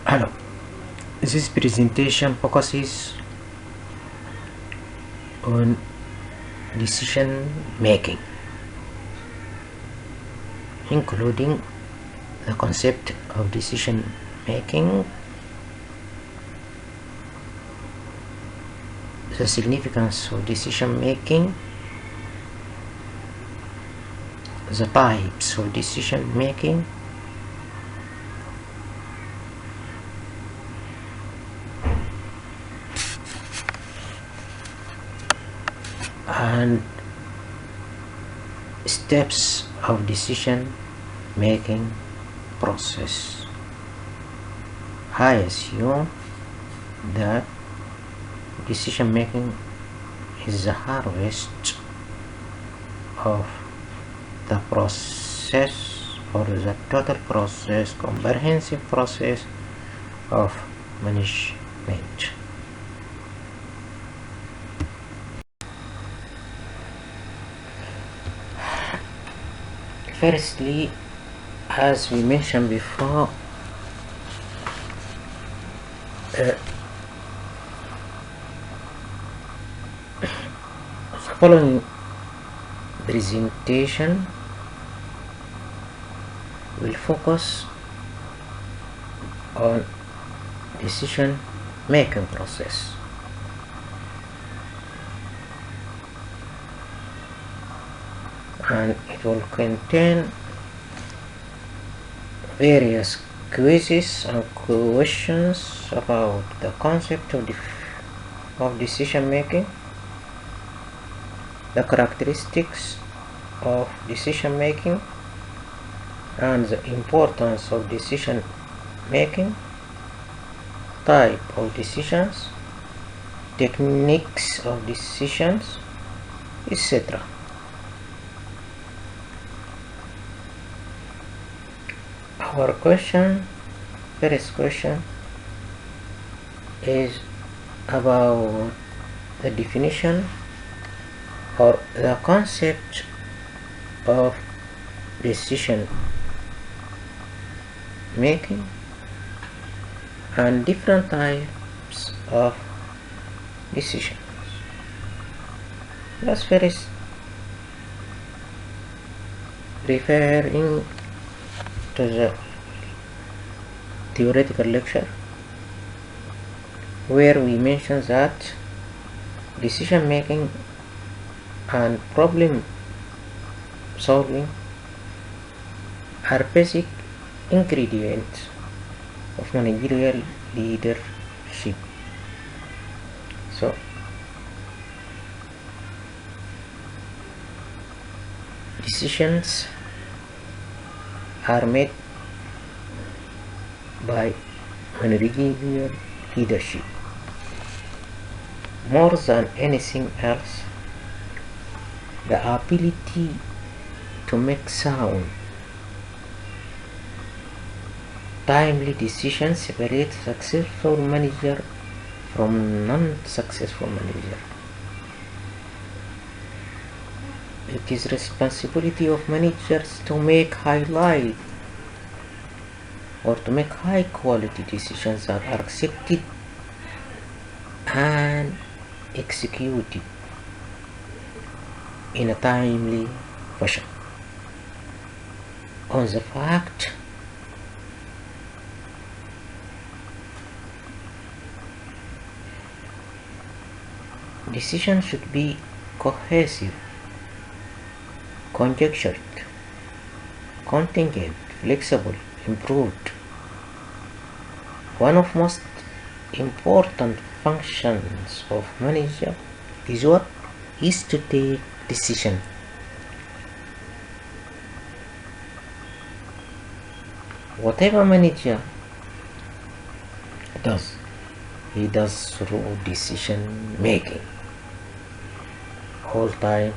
Hello. This presentation focuses on decision making, including the concept of decision making, the significance of decision making, the types of decision making, and steps of decision making process. I assume that decision making is the harvest of the process or the total process, comprehensive process of management. Firstly, as we mentioned before, the following presentation will focus on decision making process. And it will contain various quizzes and questions about the concept of decision making, the characteristics of decision making, and the importance of decision making, type of decisions, techniques of decisions, etc. Our first question is about the definition or the concept of decision making and different types of decisions. Let's first referring to the theoretical lecture where we mentioned that decision making and problem solving are basic ingredients of managerial leadership. So decisions are made by managerial leadership. More than anything else, the ability to make sound, timely decisions separates successful manager from non-successful manager. It is responsibility of managers to make high quality decisions that are accepted and executed in a timely fashion. On the fact decisions should be cohesive, conjectured, contingent, flexible, improved. One of most important functions of manager is to take decision. Whatever manager does, he does through decision making. All time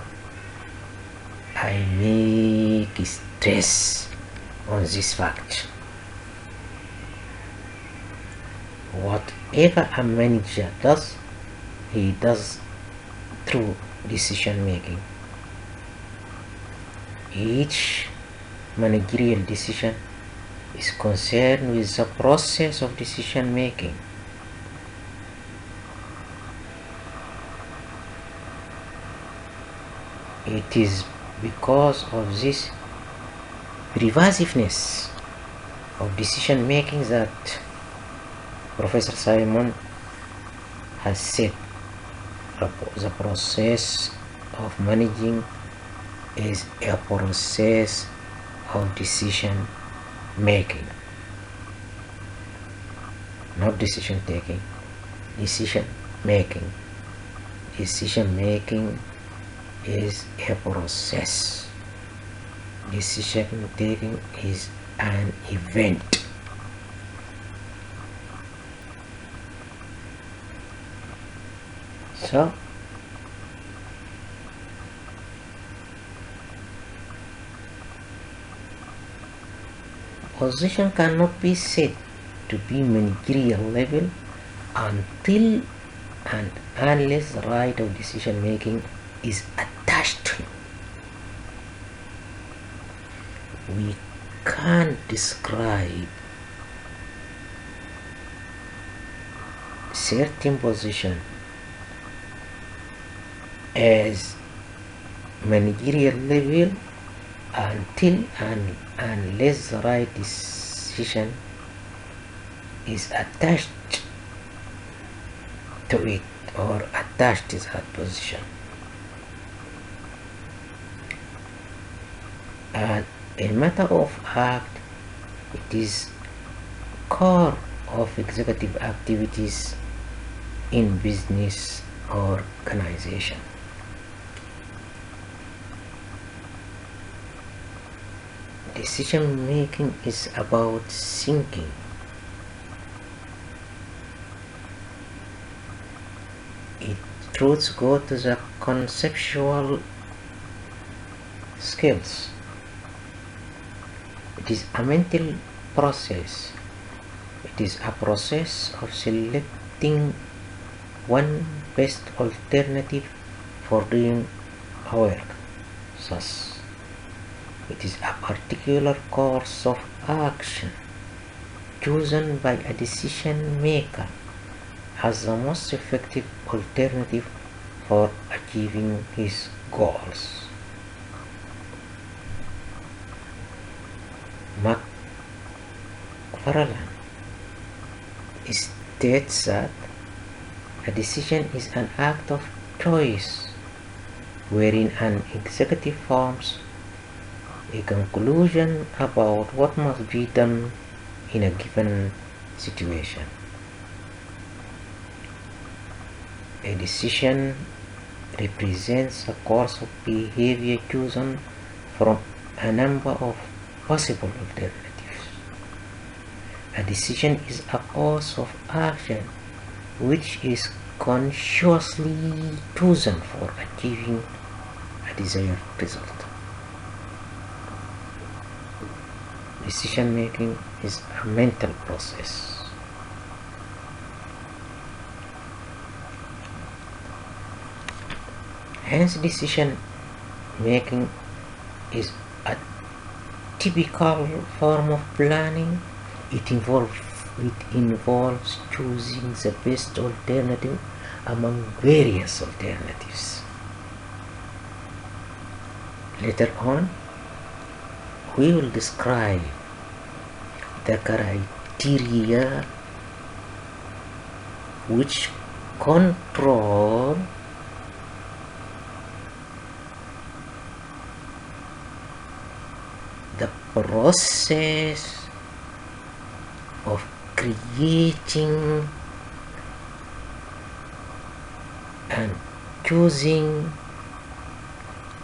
I make stress on this fact. Whatever a manager does, he does through decision making. Each managerial decision is concerned with the process of decision making. It is because of this pervasiveness of decision making that Professor Simon has said the process of managing is a process of decision making, not decision taking. Decision making. Decision making is a process. Decision taking is an event. So, position cannot be said to be managerial level until and unless the right of decision making is attached to it. We can't describe certain position as managerial level until and unless the right decision is attached to it or attached to that position. As a matter of fact, it is core of executive activities in business or organization. Decision making is about thinking. Its roots go to the conceptual skills. It is a mental process. It is a process of selecting one best alternative for doing a work. Thus, it is a particular course of action chosen by a decision maker as the most effective alternative for achieving his goals. McFarland states that a decision is an act of choice wherein an executive forms a conclusion about what must be done in a given situation. A decision represents a course of behavior chosen from a number of possible alternatives. A decision is a course of action which is consciously chosen for achieving a desired result. Decision making is a mental process. Hence, decision making is a typical form of planning. It involves choosing the best alternative among various alternatives. Later on, we will describe the criteria which control the process of creating and choosing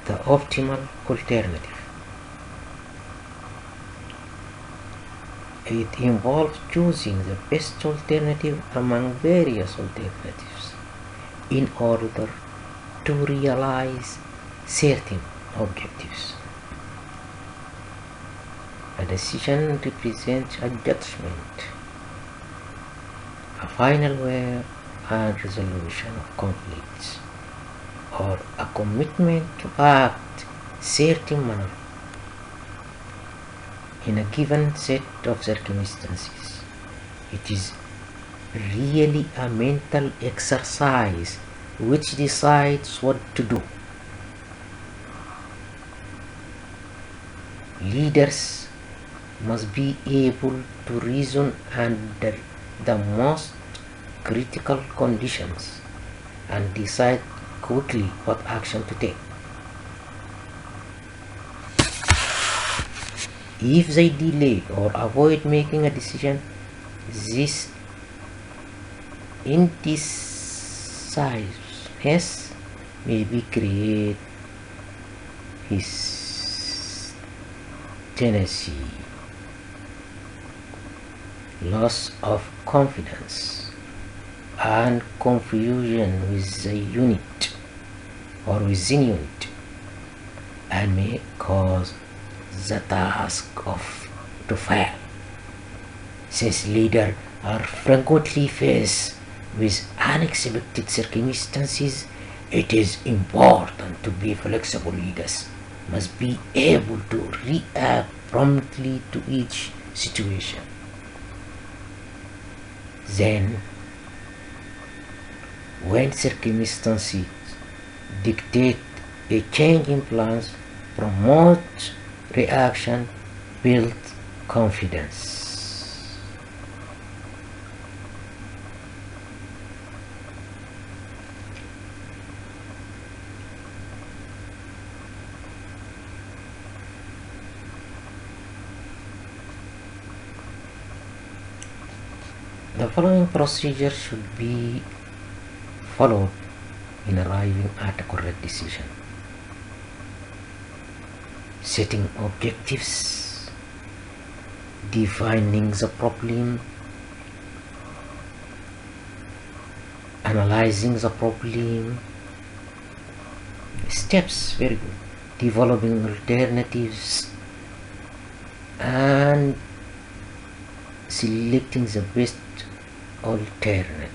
the optimal alternative. It involves choosing the best alternative among various alternatives in order to realize certain objectives. A decision represents a judgment, a final way and resolution of conflicts, or a commitment to act certain manner in a given set of circumstances. It is really a mental exercise which decides what to do. Leaders must be able to reason under the most critical conditions and decide quickly what action to take. If they delay or avoid making a decision, this indecisiveness may be create hesitancy, loss of confidence, and confusion with the unit or within unit, and may cause the task to fail. Since leaders are frequently faced with unexpected circumstances, it is important to be flexible. Leaders must be able to react promptly to each situation. Then, when circumstances dictate a change in plans, promote reaction, build confidence. The following procedure should be followed in arriving at a correct decision: setting objectives, defining the problem, analyzing the problem, steps, very good, developing alternatives, and selecting the best alternative,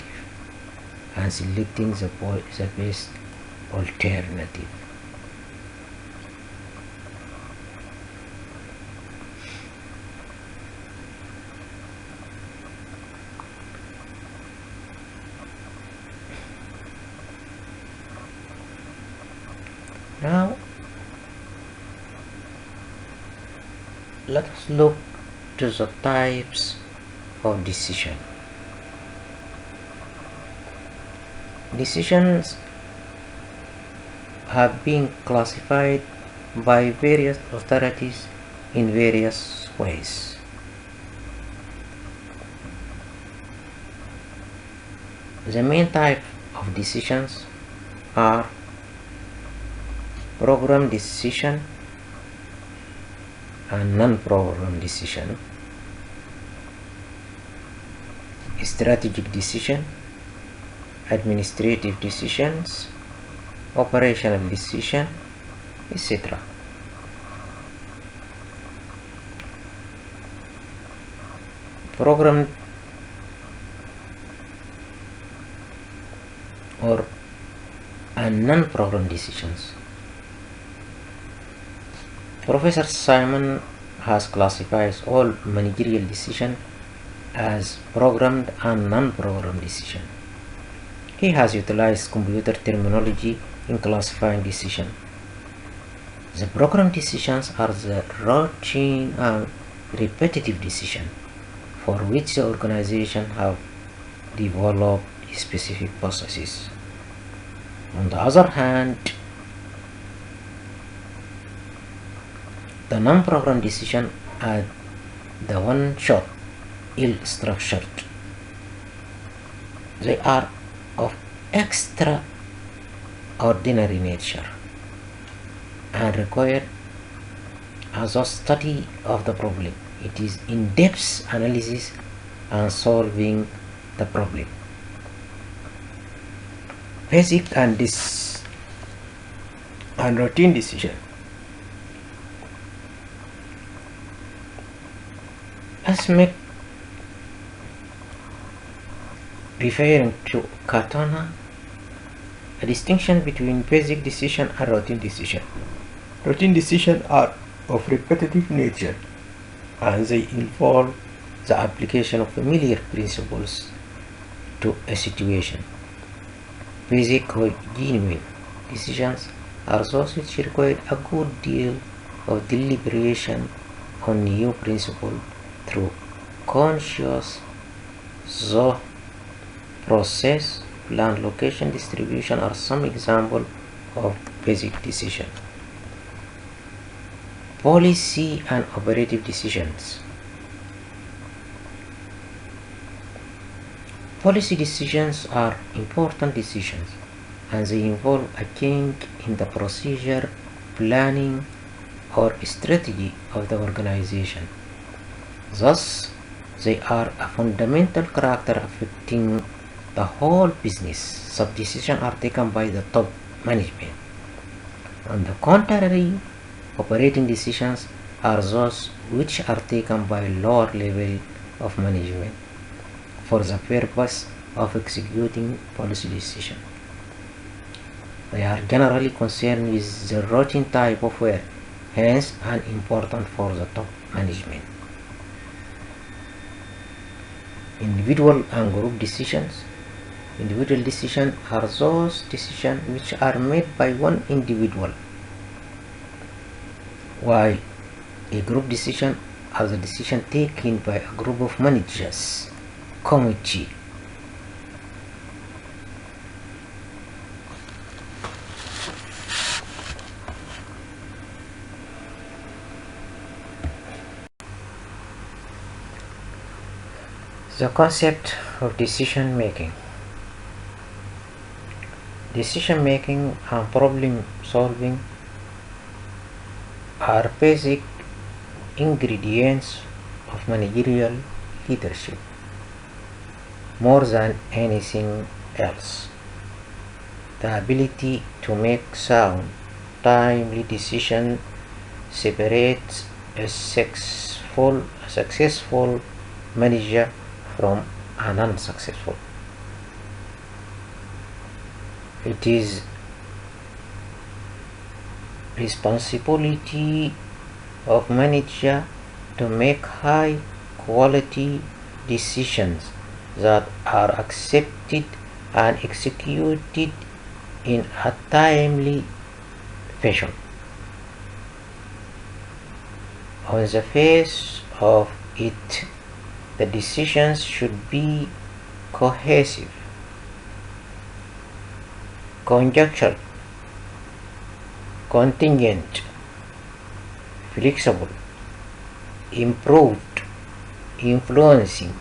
Now, let us look to the types of decision. Decisions have been classified by various authorities in various ways. The main type of decisions are program decision and non-program decision, strategic decision, administrative decisions, operational decision, etc. Program and non-program decisions. Professor Simon has classified all managerial decisions as programmed and non-programmed decisions. He has utilized computer terminology in classifying decisions. The programmed decisions are the routine and repetitive decisions for which the organization have developed specific processes. On the other hand, the non-programmed decisions are the one-shot, ill-structured. They are of extraordinary nature and require a study of the problem. It is in-depth analysis and solving the problem. Basic and routine decision. Let's make referring to Katana a distinction between basic decision and routine decision. Routine decisions are of repetitive nature and they involve the application of familiar principles to a situation. Basic or genuine decisions are those which require a good deal of deliberation on new principle through conscious thought process. Plan, location, distribution are some examples of basic decision. Policy and operative decisions. Policy decisions are important decisions and they involve a change in the procedure, planning, or strategy of the organization. Thus, they are a fundamental character affecting the whole business. Such decisions are taken by the top management. On the contrary, operating decisions are those which are taken by lower level of management for the purpose of executing policy decisions. They are generally concerned with the routine type of work, hence unimportant for the top management. Individual and group decisions. Individual decisions are those decisions which are made by one individual, while a group decision are the decision taken by a group of managers, committee. The concept of decision making. Decision making and problem solving are basic ingredients of managerial leadership more than anything else. The ability to make sound, timely decisions separates a successful manager from an unsuccessful. It is responsibility of manager to make high quality decisions that are accepted and executed in a timely fashion. On the face of it, the decisions should be cohesive, conjectural, contingent, flexible, improved, influencing,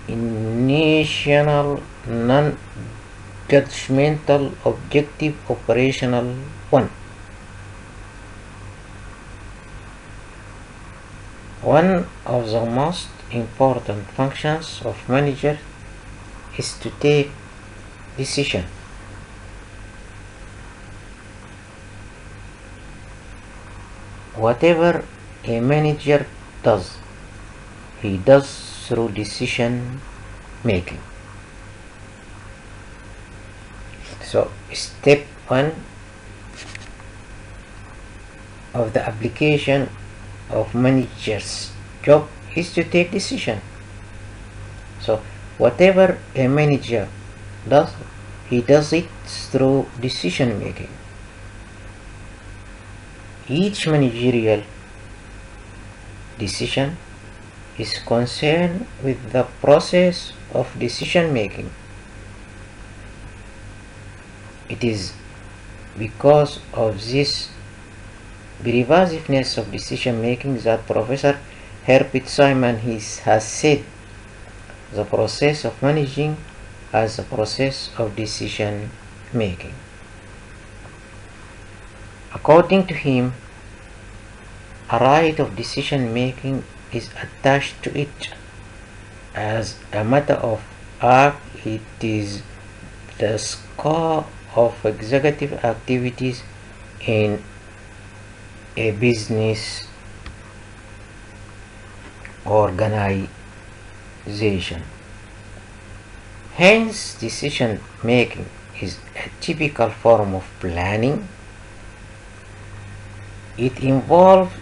initial, non-judgmental, objective, operational one. One of the most important functions of manager is to take decision. Whatever a manager does, he does through decision making. So step 1 of the application of manager's job is to take decision. So whatever a manager does, he does it through decision making. Each managerial decision is concerned with the process of decision making. It is because of this pervasiveness of decision making that Professor Herbert Simon has said the process of managing as a process of decision making. According to him, a right of decision making is attached to it. As a matter of fact, it is the scope of executive activities in a business organization. Hence, decision making is a typical form of planning. It involves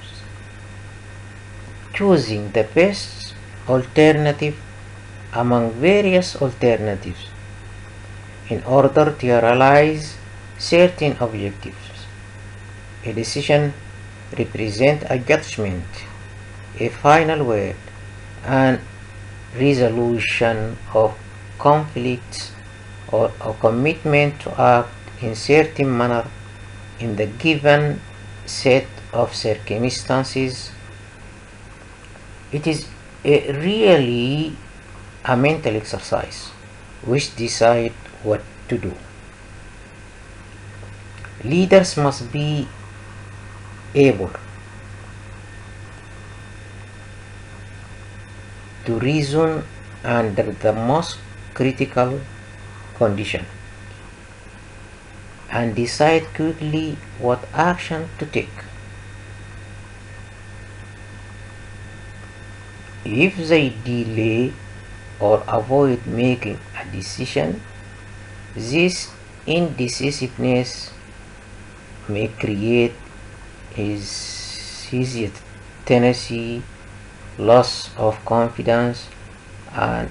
choosing the best alternative among various alternatives in order to realize certain objectives. A decision represents a judgment, a final word, and resolution of conflicts or a commitment to act in certain manner in the given set of circumstances. It is really a mental exercise which decide what to do. Leaders must be able to reason under the most critical condition and decide quickly what action to take. If they delay or avoid making a decision, this indecisiveness may create hesitancy, loss of confidence, and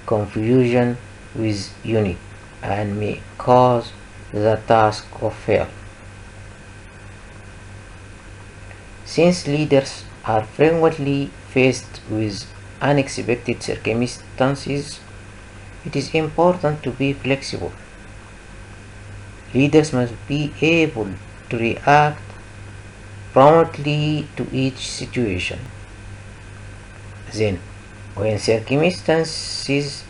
confusion with unit, and may cause the task to fail. Since leaders are frequently faced with unexpected circumstances, it is important to be flexible. Leaders must be able to react promptly to each situation. Then, when circumstances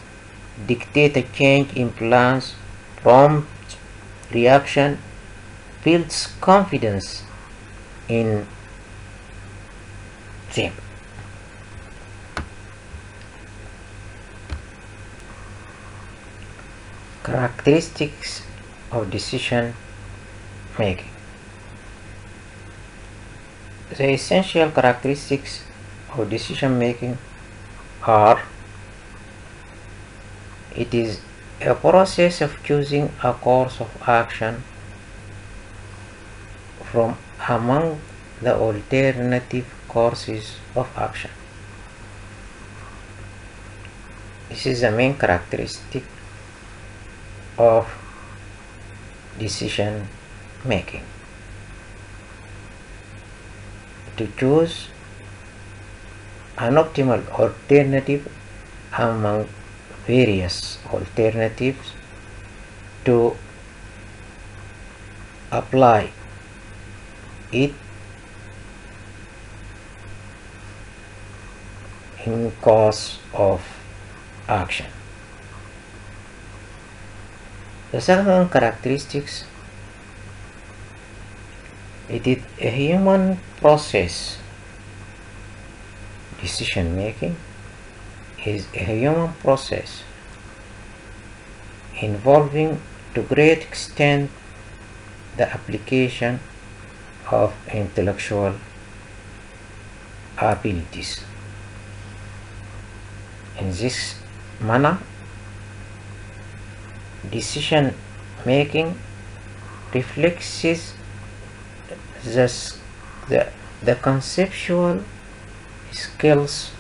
dictate a change in plans, prompt reaction builds confidence in them. Characteristics of decision making. The essential characteristics of decision making are: it is a process of choosing a course of action from among the alternative courses of action. This is the main characteristic of decision making. To choose an optimal alternative among various alternatives, to apply it in course of action. The second characteristics, it is a human process. Decision making is a human process involving to great extent the application of intellectual abilities. In this manner, decision making reflects the conceptual skills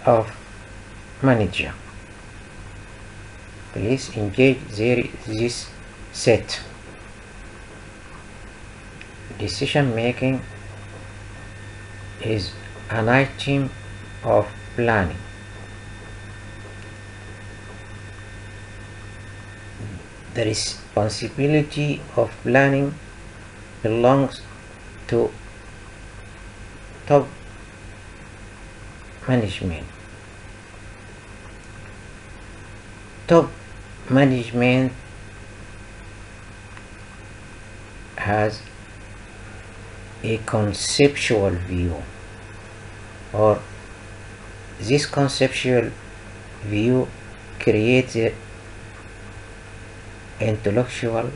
of manager. Please engage this set. Decision making is an item of planning. The responsibility of planning belongs to top management. Top management has a conceptual view, or this conceptual view creates intellectual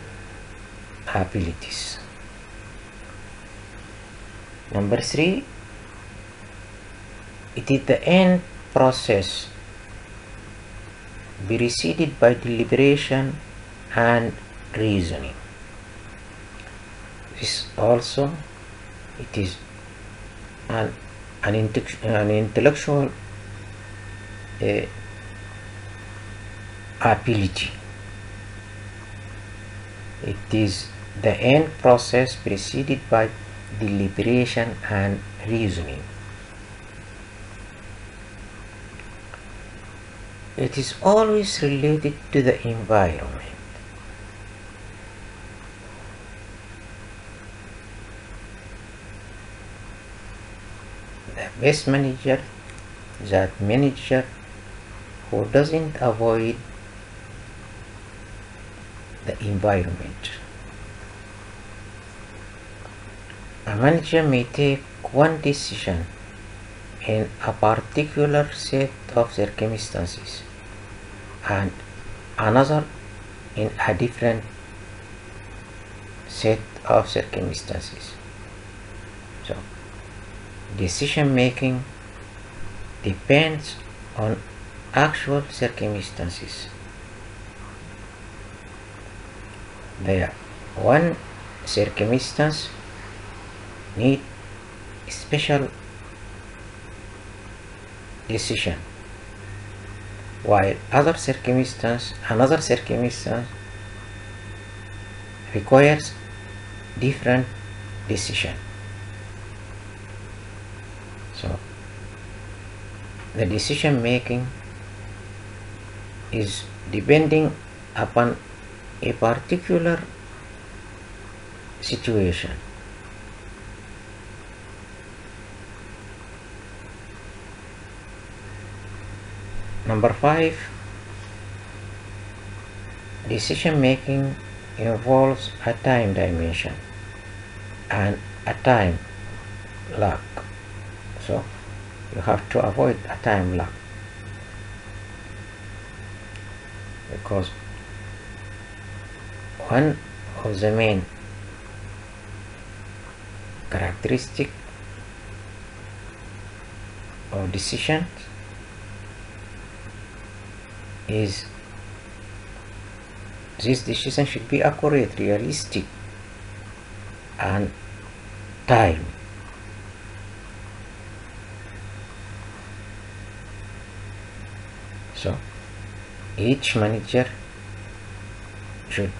abilities. Number 3, it is the end process preceded by deliberation and reasoning. This also, it is an an intellectual ability. It is the end process preceded by deliberation and reasoning. It is always related to the environment. The best manager is that manager who doesn't avoid the environment. A manager may take one decision in a particular set of circumstances and another in a different set of circumstances. So, decision making depends on actual circumstances. The one circumstance need special decision, while another circumstance requires different decision. So the decision making is depending upon a particular situation. Number 5, decision making involves a time dimension and a time lag. So you have to avoid a time lag, because one of the main characteristic of decisions is this decision should be accurate, realistic, and time. So each manager should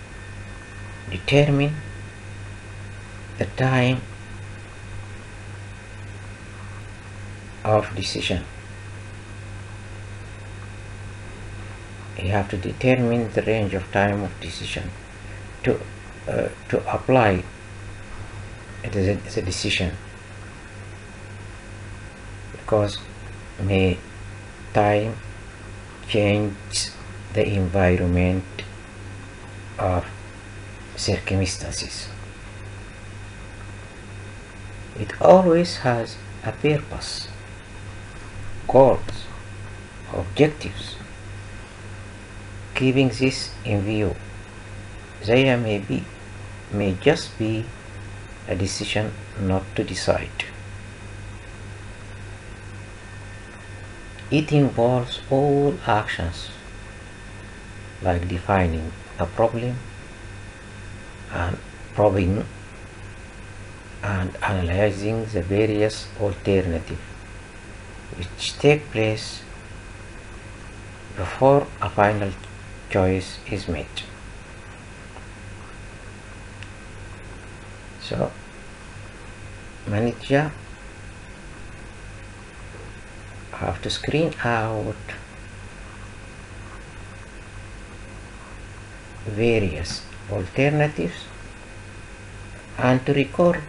determine the time of decision. You have to determine the range of time of decision to apply the decision, because may time change the environment of circumstances. It always has a purpose, goals, objectives. Keeping this in view, there may just be a decision not to decide. It involves all actions, like defining a problem and probing and analyzing the various alternatives which take place before a final choice is made. So manager have to screen out various alternatives and to record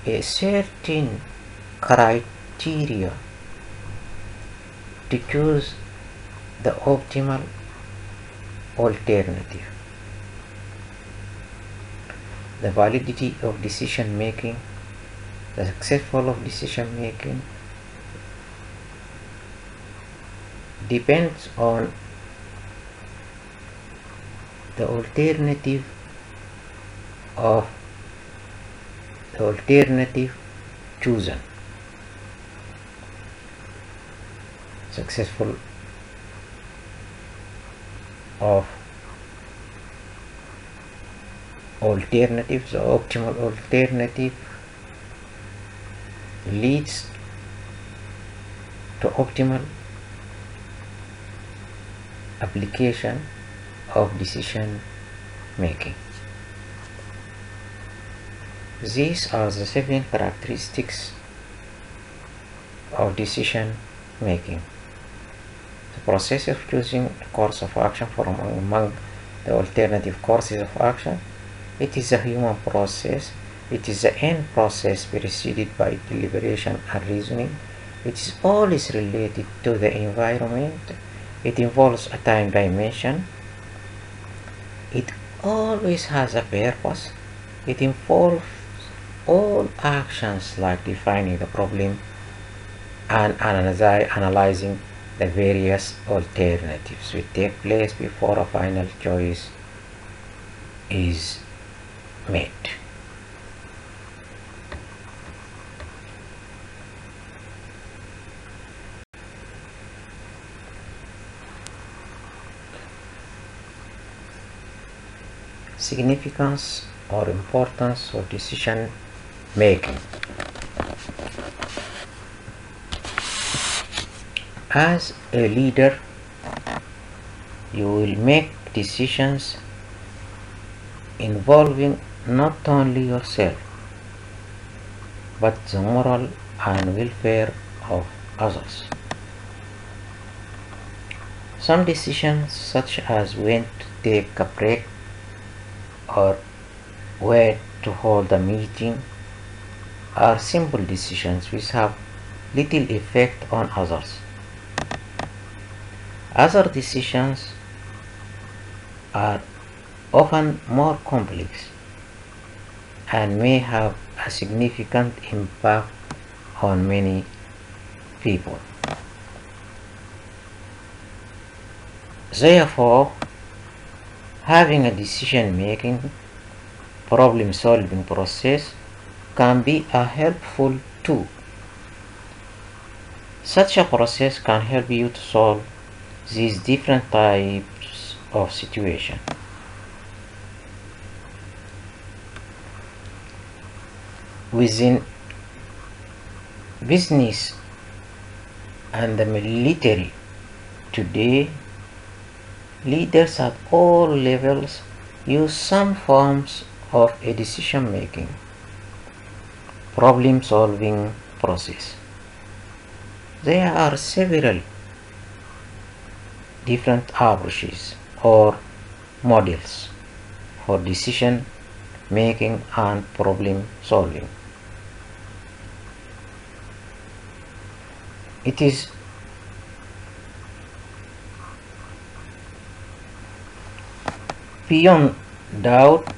a certain criteria to choose the optimal alternative. The validity of decision making, the successful of decision making depends on the alternative chosen. Successful of alternatives, the optimal alternative leads to optimal application of decision making. These are the 7 characteristics of decision making. The process of choosing a course of action from among the alternative courses of action. It is a human process. It is the end process preceded by deliberation and reasoning. It is always related to the environment. It involves a time dimension. It always has a purpose. It involves all actions like defining the problem and analyzing the various alternatives which take place before a final choice is made. Significance or importance of decision making. As a leader, you will make decisions involving not only yourself but the moral and welfare of others. Some decisions, such as when to take a break or where to hold a meeting, are simple decisions which have little effect on others. Other decisions are often more complex and may have a significant impact on many people. Therefore, having a decision-making, problem-solving process can be a helpful tool. Such a process can help you to solve these different types of situations. Within business and the military today, leaders at all levels use some forms of a decision-making, problem-solving process. There are several different approaches or models for decision making and problem solving. It is beyond doubt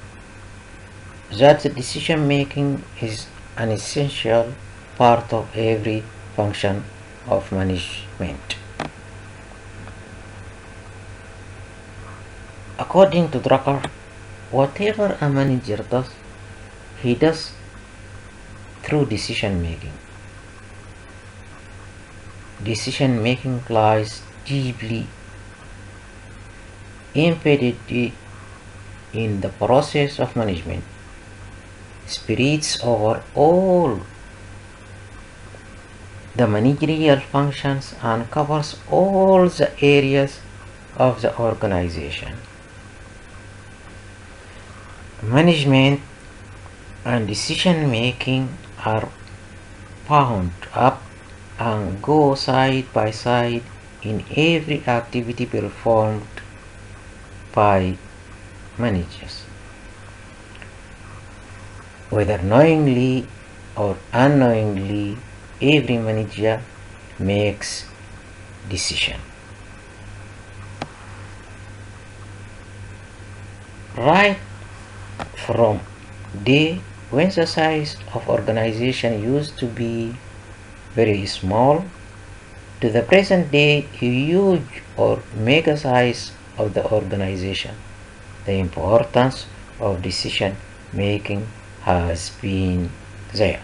that decision making is an essential part of every function of management. According to Drucker, whatever a manager does, he does through decision making. Decision making lies deeply embedded in the process of management, spreads over all the managerial functions and covers all the areas of the organization. Management and decision making are bound up and go side by side in every activity performed by managers. Whether knowingly or unknowingly, every manager makes decision. Right from day when the size of organization used to be very small to the present day huge or mega size of the organization, the importance of decision making has been there.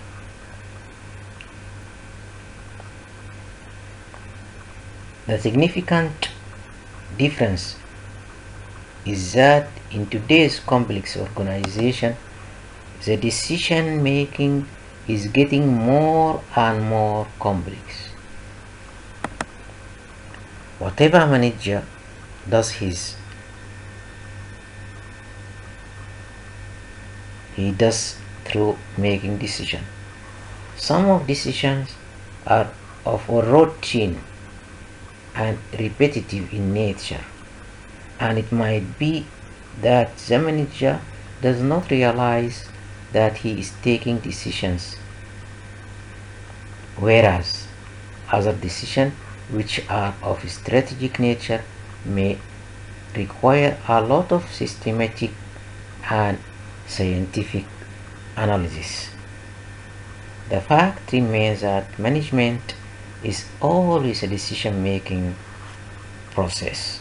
The significant difference is that in today's complex organization, the decision making is getting more and more complex. Whatever manager does he does through making decisions. Some of decisions are of a routine and repetitive in nature, and it might be that the manager does not realize that he is taking decisions, whereas other decisions which are of strategic nature may require a lot of systematic and scientific analysis. The fact remains that management is always a decision-making process.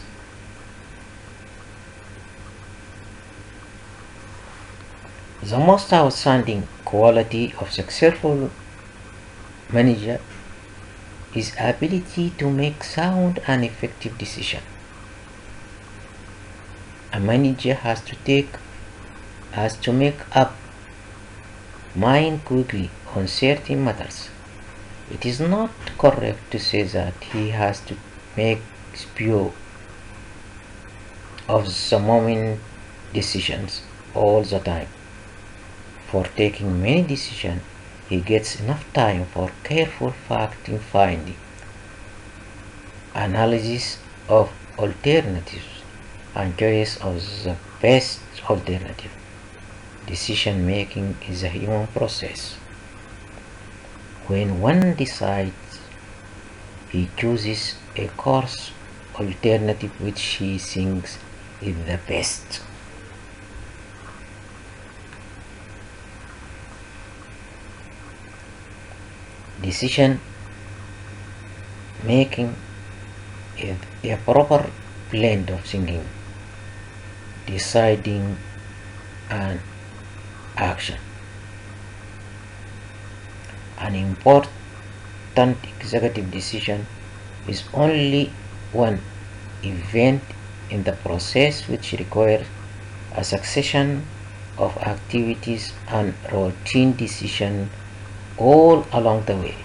The most outstanding quality of successful manager is ability to make sound and effective decisions. A manager has to make up mind quickly on certain matters. It is not correct to say that he has to make spew of the moment decisions all the time. For taking many decisions, he gets enough time for careful fact-finding, analysis of alternatives, and choice of the best alternative. Decision making is a human process. When one decides, he chooses a course alternative which he thinks is the best. Decision making is a proper blend of thinking, deciding, and action. An important executive decision is only one event in the process which requires a succession of activities and routine decisions all along the way.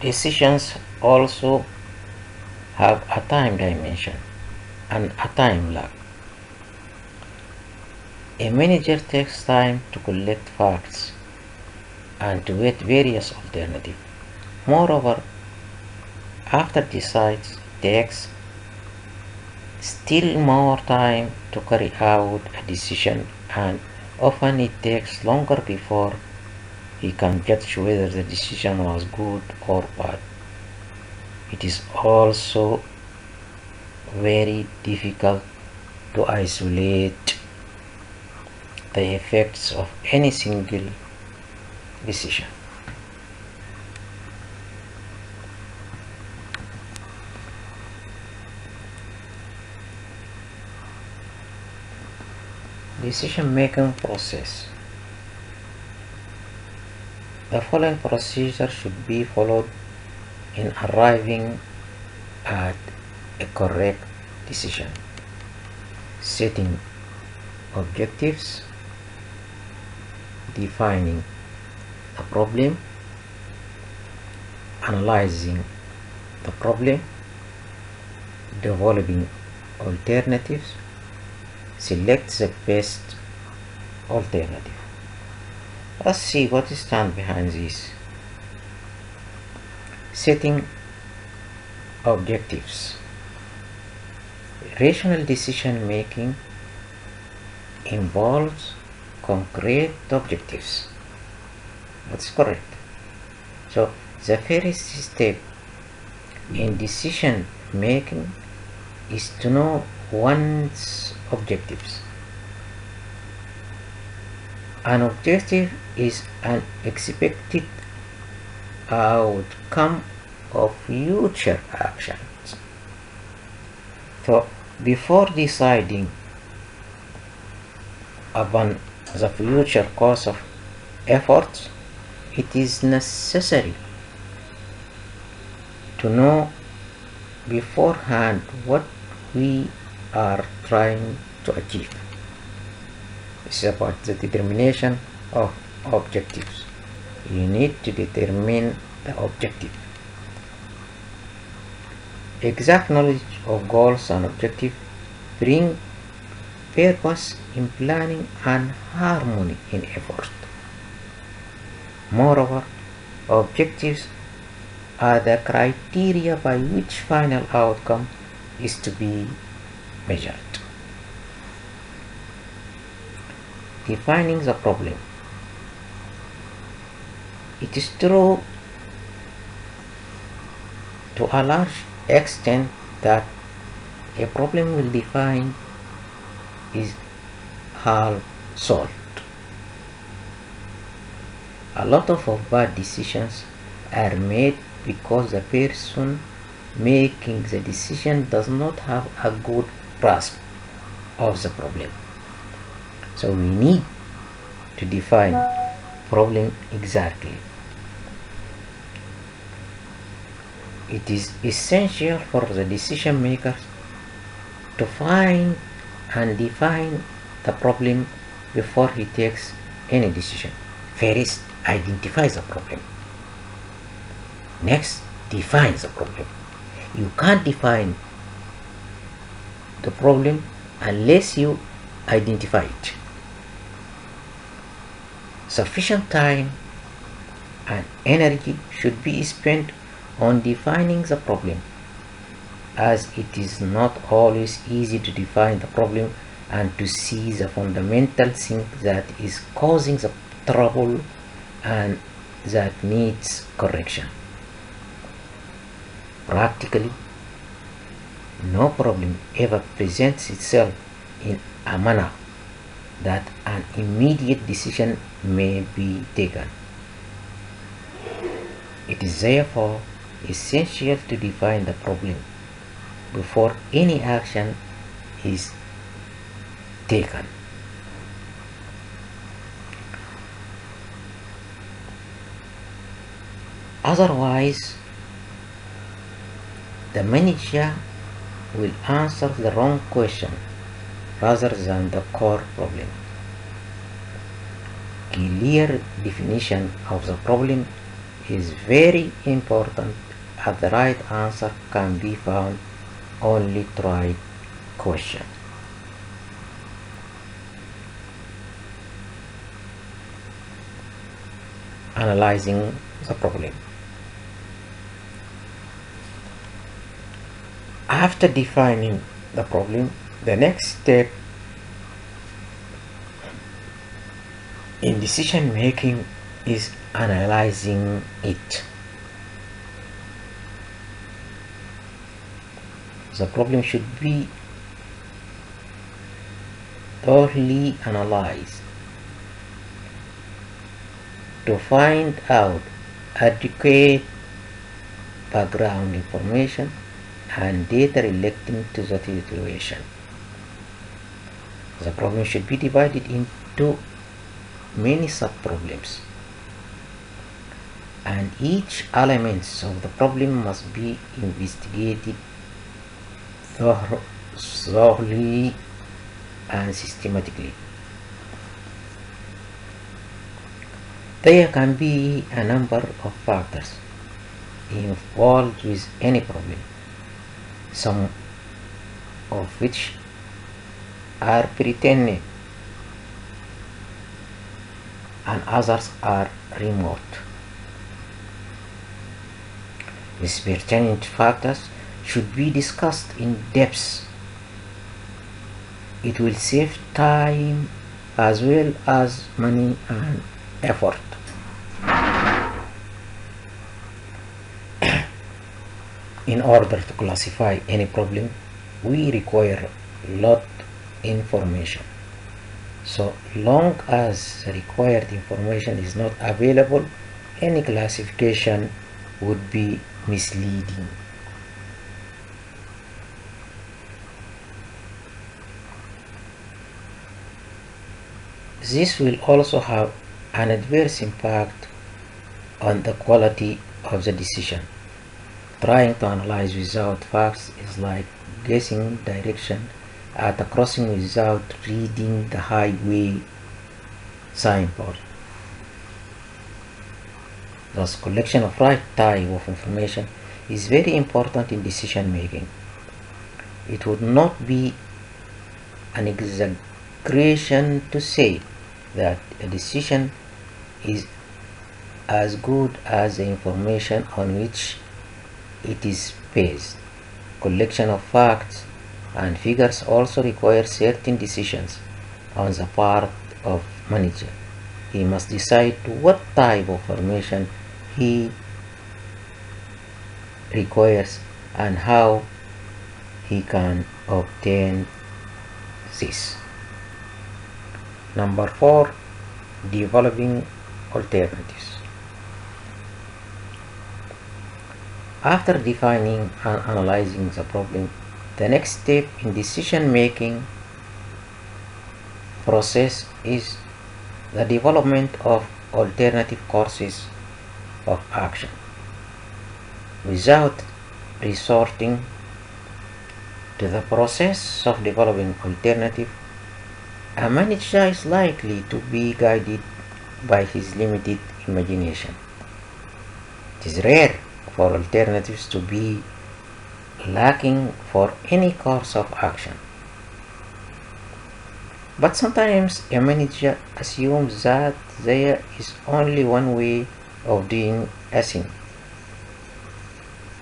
Decisions also have a time dimension and a time lag. A manager takes time to collect facts and to weigh various alternatives. Moreover, after decides takes still more time to carry out a decision, and often it takes longer before he can judge whether the decision was good or bad. It is also very difficult to isolate the effects of any single decision. Decision making process. The following procedure should be followed in arriving at a correct decision: setting objectives, defining the problem, analyzing the problem, developing alternatives, select the best alternative. Let's see what stands behind this. Setting objectives. Rational decision making involves concrete objectives. That's correct. So the first step in decision making is to know one's objectives. An objective is an expected outcome of future actions. So before deciding upon the future course of efforts, it is necessary to know beforehand what we are trying to achieve. This is about the determination of objectives. You need to determine the objective. Exact knowledge of goals and objectives bring purpose in planning and harmony in effort. Moreover, objectives are the criteria by which final outcome is to be measured. Defining the problem. It is true to a large extent that a problem will define is half solved. A lot of bad decisions are made because the person making the decision does not have a good grasp of the problem. So we need to define problem exactly. It is essential for the decision makers to find and define the problem before he takes any decision. First, identify the problem. Next, define the problem. You can't define the problem unless you identify it. Sufficient time and energy should be spent on defining the problem, as it is not always easy to define the problem and to see the fundamental thing that is causing the trouble and that needs correction. Practically, no problem ever presents itself in a manner that an immediate decision may be taken. It is therefore essential to define the problem before any action is taken. Otherwise, the manager will answer the wrong question rather than the core problem. Clear definition of the problem is very important, as the right answer can be found only through right question. Analyzing the problem. After defining the problem, the next step in decision making is analyzing it. The problem should be thoroughly analyzed to find out adequate background information and data relating to the situation. The problem should be divided into many sub-problems, and each element of the problem must be investigated thoroughly and systematically. There can be a number of factors involved with any problem, some of which are pretended and others are remote. These pertinent factors should be discussed in depth. It will save time as well as money and effort. In order to classify any problem, we require a lot of information. So long as the required information is not available, any classification would be misleading. This will also have an adverse impact on the quality of the decision. Trying to analyze without facts is like guessing direction at a crossing without reading the highway signboard. Thus, collection of right type of information is very important in decision making. It would not be an exaggeration to say that a decision is as good as the information on which it is based. Collection of facts and figures also requires certain decisions on the part of manager. He must decide what type of information he requires and how he can obtain this. Number 4, developing alternatives. After defining and analyzing the problem, the next step in decision making process is the development of alternative courses of action. Without resorting to the process of developing alternative, a manager is likely to be guided by his limited imagination. It is rare for alternatives to be lacking for any course of action. But sometimes a manager assumes that there is only one way of doing a thing.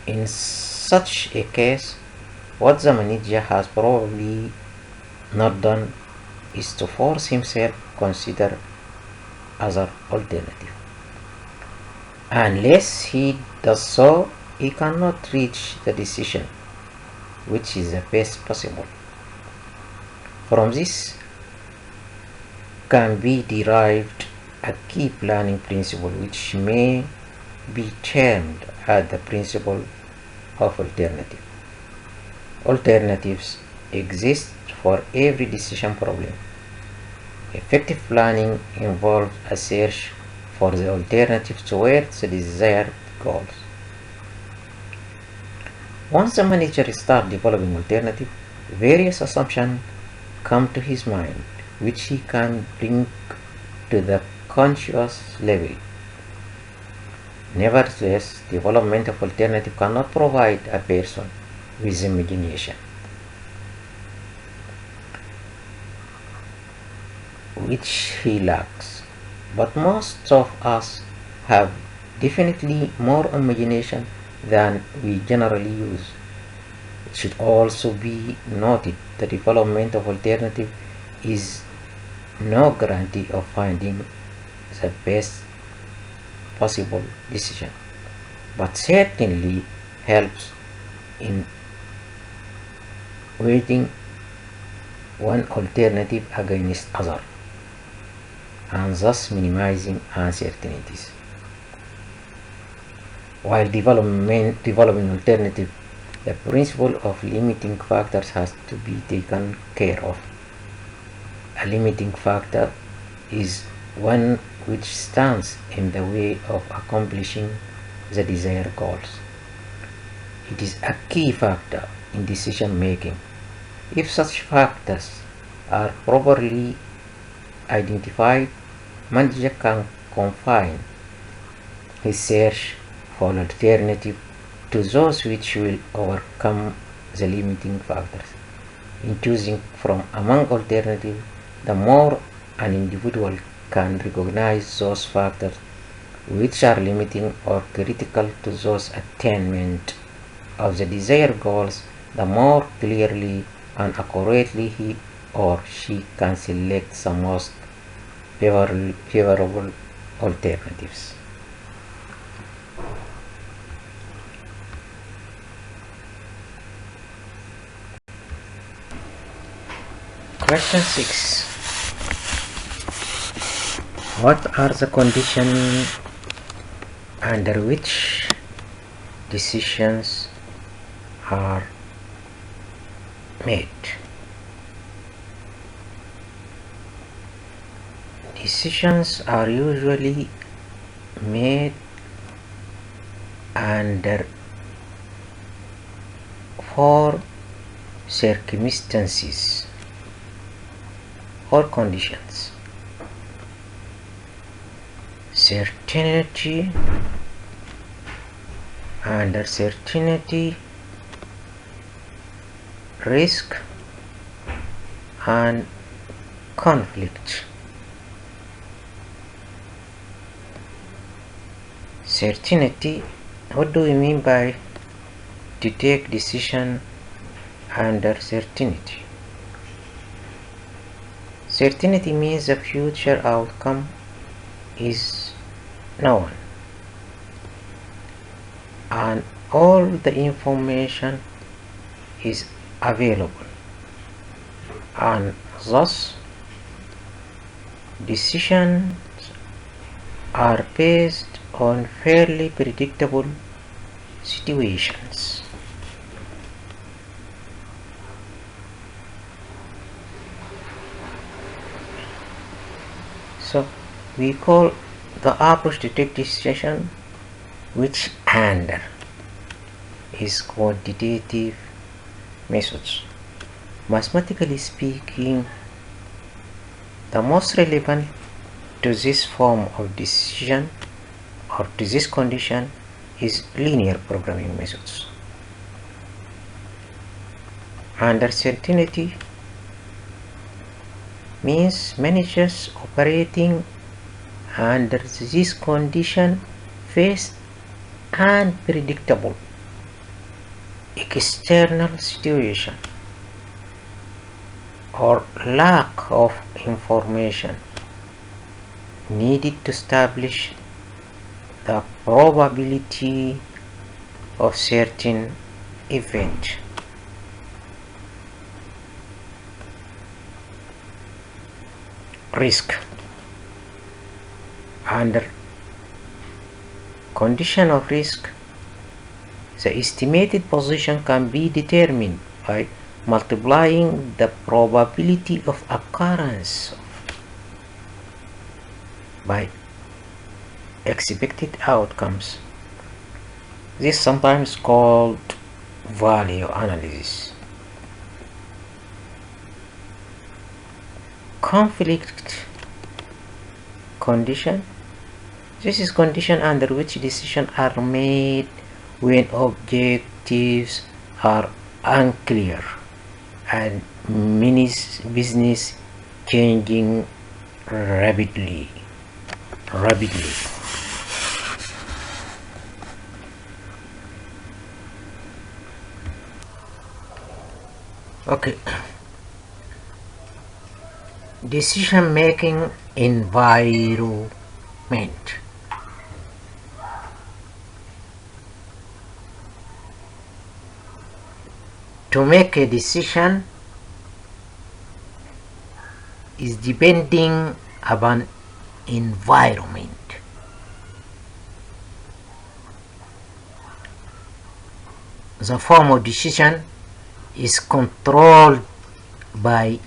In such a case, what the manager has probably not done is to force himself to consider other alternatives. Unless he does so, he cannot reach the decision which is the best possible. From this can be derived a key planning principle which may be termed as the principle of alternative. Alternatives exist for every decision problem. Effective planning involves a search for the alternative towards the desired goals. Once the manager starts developing alternative, various assumptions come to his mind which he can bring to the conscious level. Nevertheless, development of alternative cannot provide a person with imagination, which he lacks. But most of us have definitely more imagination than we generally use. It should also be noted that development of alternative is no guarantee of finding the best possible decision, but certainly helps in weighting one alternative against other and thus minimizing uncertainties. While developing alternative, the principle of limiting factors has to be taken care of. A limiting factor is one which stands in the way of accomplishing the desired goals. It is a key factor in decision making. If such factors are properly identified, manager can confine his search for alternative to those which will overcome the limiting factors. In choosing from among alternatives, the more an individual can recognize those factors which are limiting or critical to those attainment of the desired goals, the more clearly and accurately he or she can select the most favorable alternatives. Question 6. What are the conditions under which decisions are made? Decisions are usually made under 4 circumstances. or conditions. Certainty, under certainty, risk and conflict. Certainty, what do we mean by to take decision under certainty? Certainty means the future outcome is known and all the information is available, and thus decisions are based on fairly predictable situations. So we call the approach to take decision, which under is quantitative methods. Mathematically speaking, the most relevant to this form of decision or to this condition is linear programming methods. Under certainty means managers operating under this condition face unpredictable external situation or lack of information needed to establish the probability of certain event. Risk, under condition of risk, the estimated position can be determined by multiplying the probability of occurrence by expected outcomes. This is sometimes called value analysis. Conflict condition. This is condition under which decisions are made when objectives are unclear and business changing rapidly. Okay. Decision making environment. To make a decision is depending upon environment. The form of decision is controlled by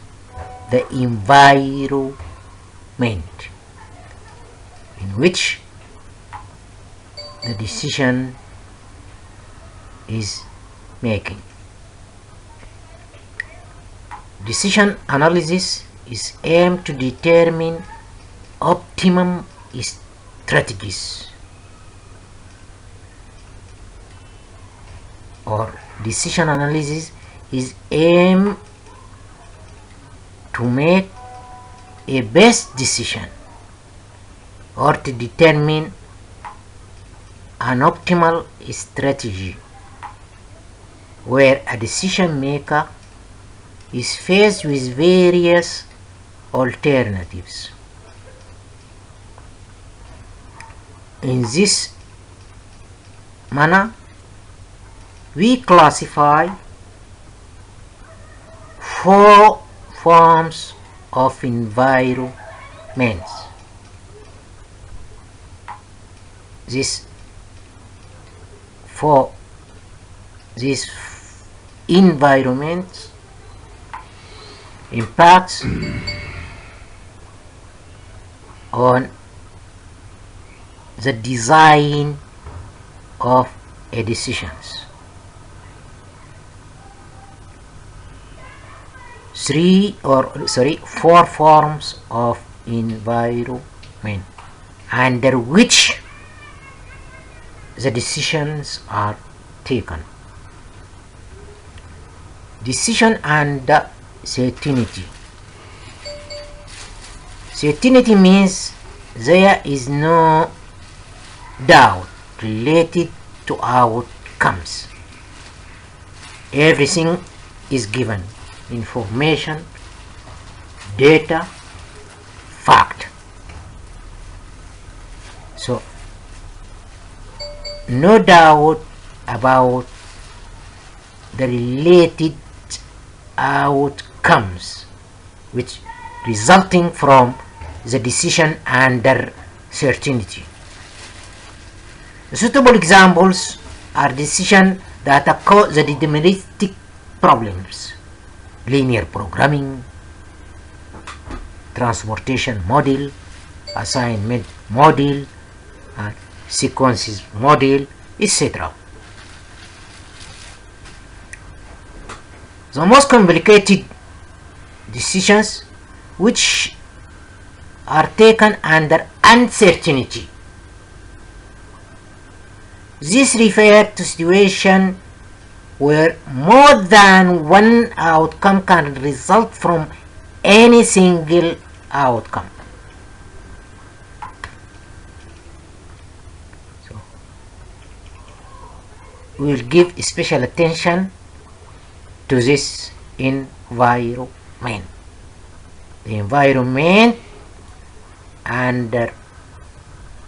the environment in which the decision is making. Decision analysis is aimed to determine optimum strategies, or decision analysis is aimed to make a best decision or to determine an optimal strategy where a decision maker is faced with various alternatives. In this manner, we classify 4 forms of environments. These environments impacts on the design of a decisions. four forms of environment under which the decisions are taken. Decision and certainty. Certainty means there is no doubt related to outcomes. Everything is given: information, data, fact. So no doubt about the related outcomes which resulting from the decision under certainty. Suitable examples are decisions that occur the deterministic problems: linear programming, transportation model, assignment model, sequences model, etc. The most complicated decisions which are taken under uncertainty. This refers to situations where more than one outcome can result from any single outcome. So, we will give special attention to this environment. The environment under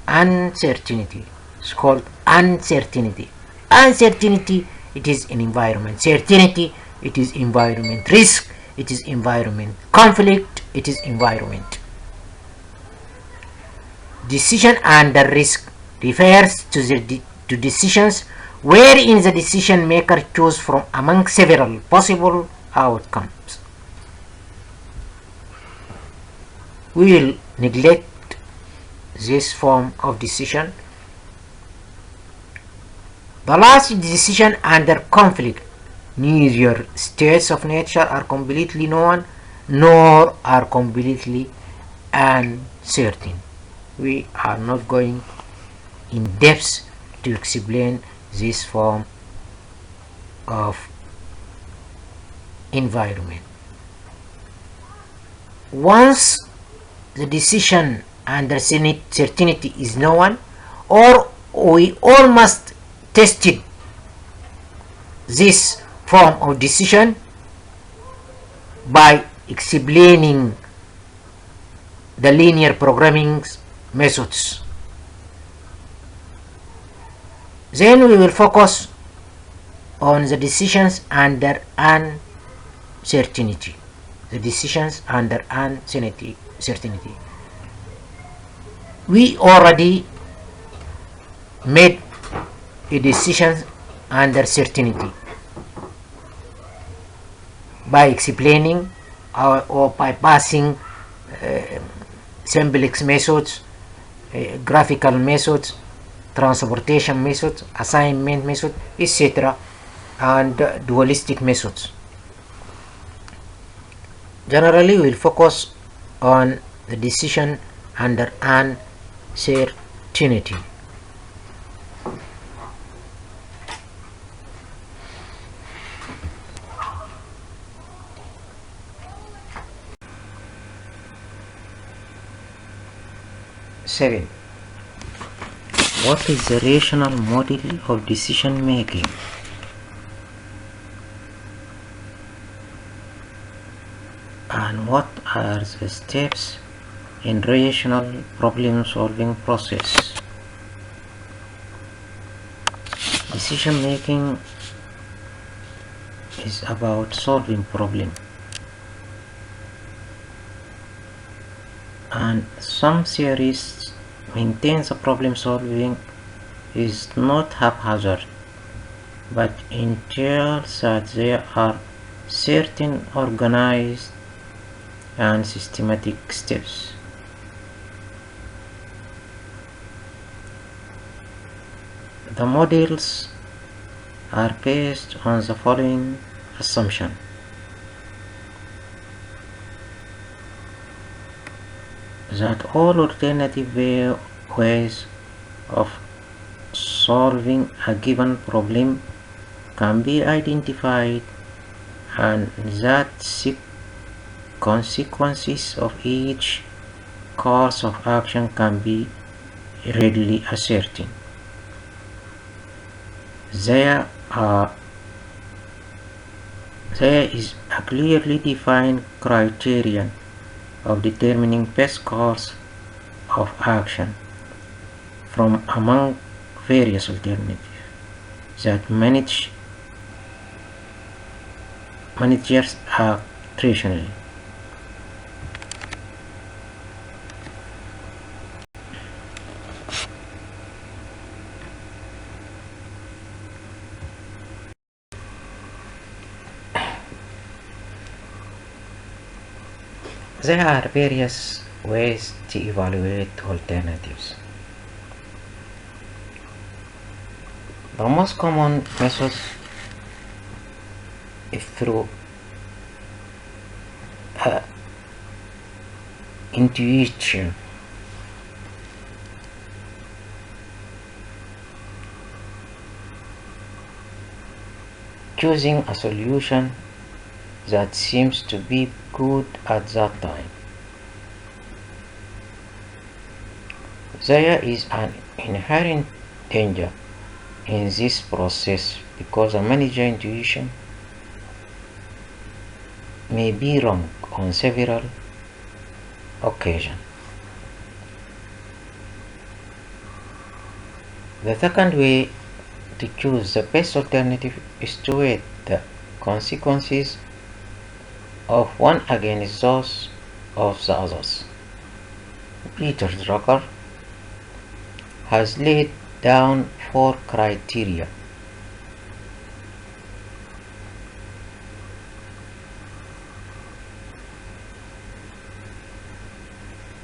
uncertainty is called uncertainty. Uncertainty, it is an environment. Certainty, it is environment. Risk, it is environment. Conflict, it is environment. Decision under risk refers to decisions wherein the decision maker chooses from among several possible outcomes. We will neglect this form of decision. The last decision under conflict. Neither states of nature are completely known nor are completely uncertain. We are not going in depth to explain this form of environment. Once the decision under certainty is known, or we all must test this form of decision by explaining the linear programming methods. Then we will focus on the decisions under uncertainty. The decisions under uncertainty. We already made a decision under certainty by explaining or by passing simplex methods, graphical methods, transportation methods, assignment method, etc., and dualistic methods. Generally, we will focus on the decision under uncertainty. Seven. What is the rational model of decision making? And what are the steps in rational problem solving process? Decision making is about solving problem, and some theories maintain the problem solving is not haphazard, but entails that there are certain organized and systematic steps. The models are based on the following assumption. that all alternative ways of solving a given problem can be identified and that the consequences of each course of action can be readily ascertained. There is a clearly defined criterion of determining best course of action from among various alternatives that managers act rationally. There are various ways to evaluate alternatives. The most common method is through intuition. Choosing a solution that seems to be good at that time. There is an inherent danger in this process because a manager intuition may be wrong on several occasions. The second way to choose the best alternative is to weigh the consequences of one against those of the others. Peter Drucker has laid down 4 criteria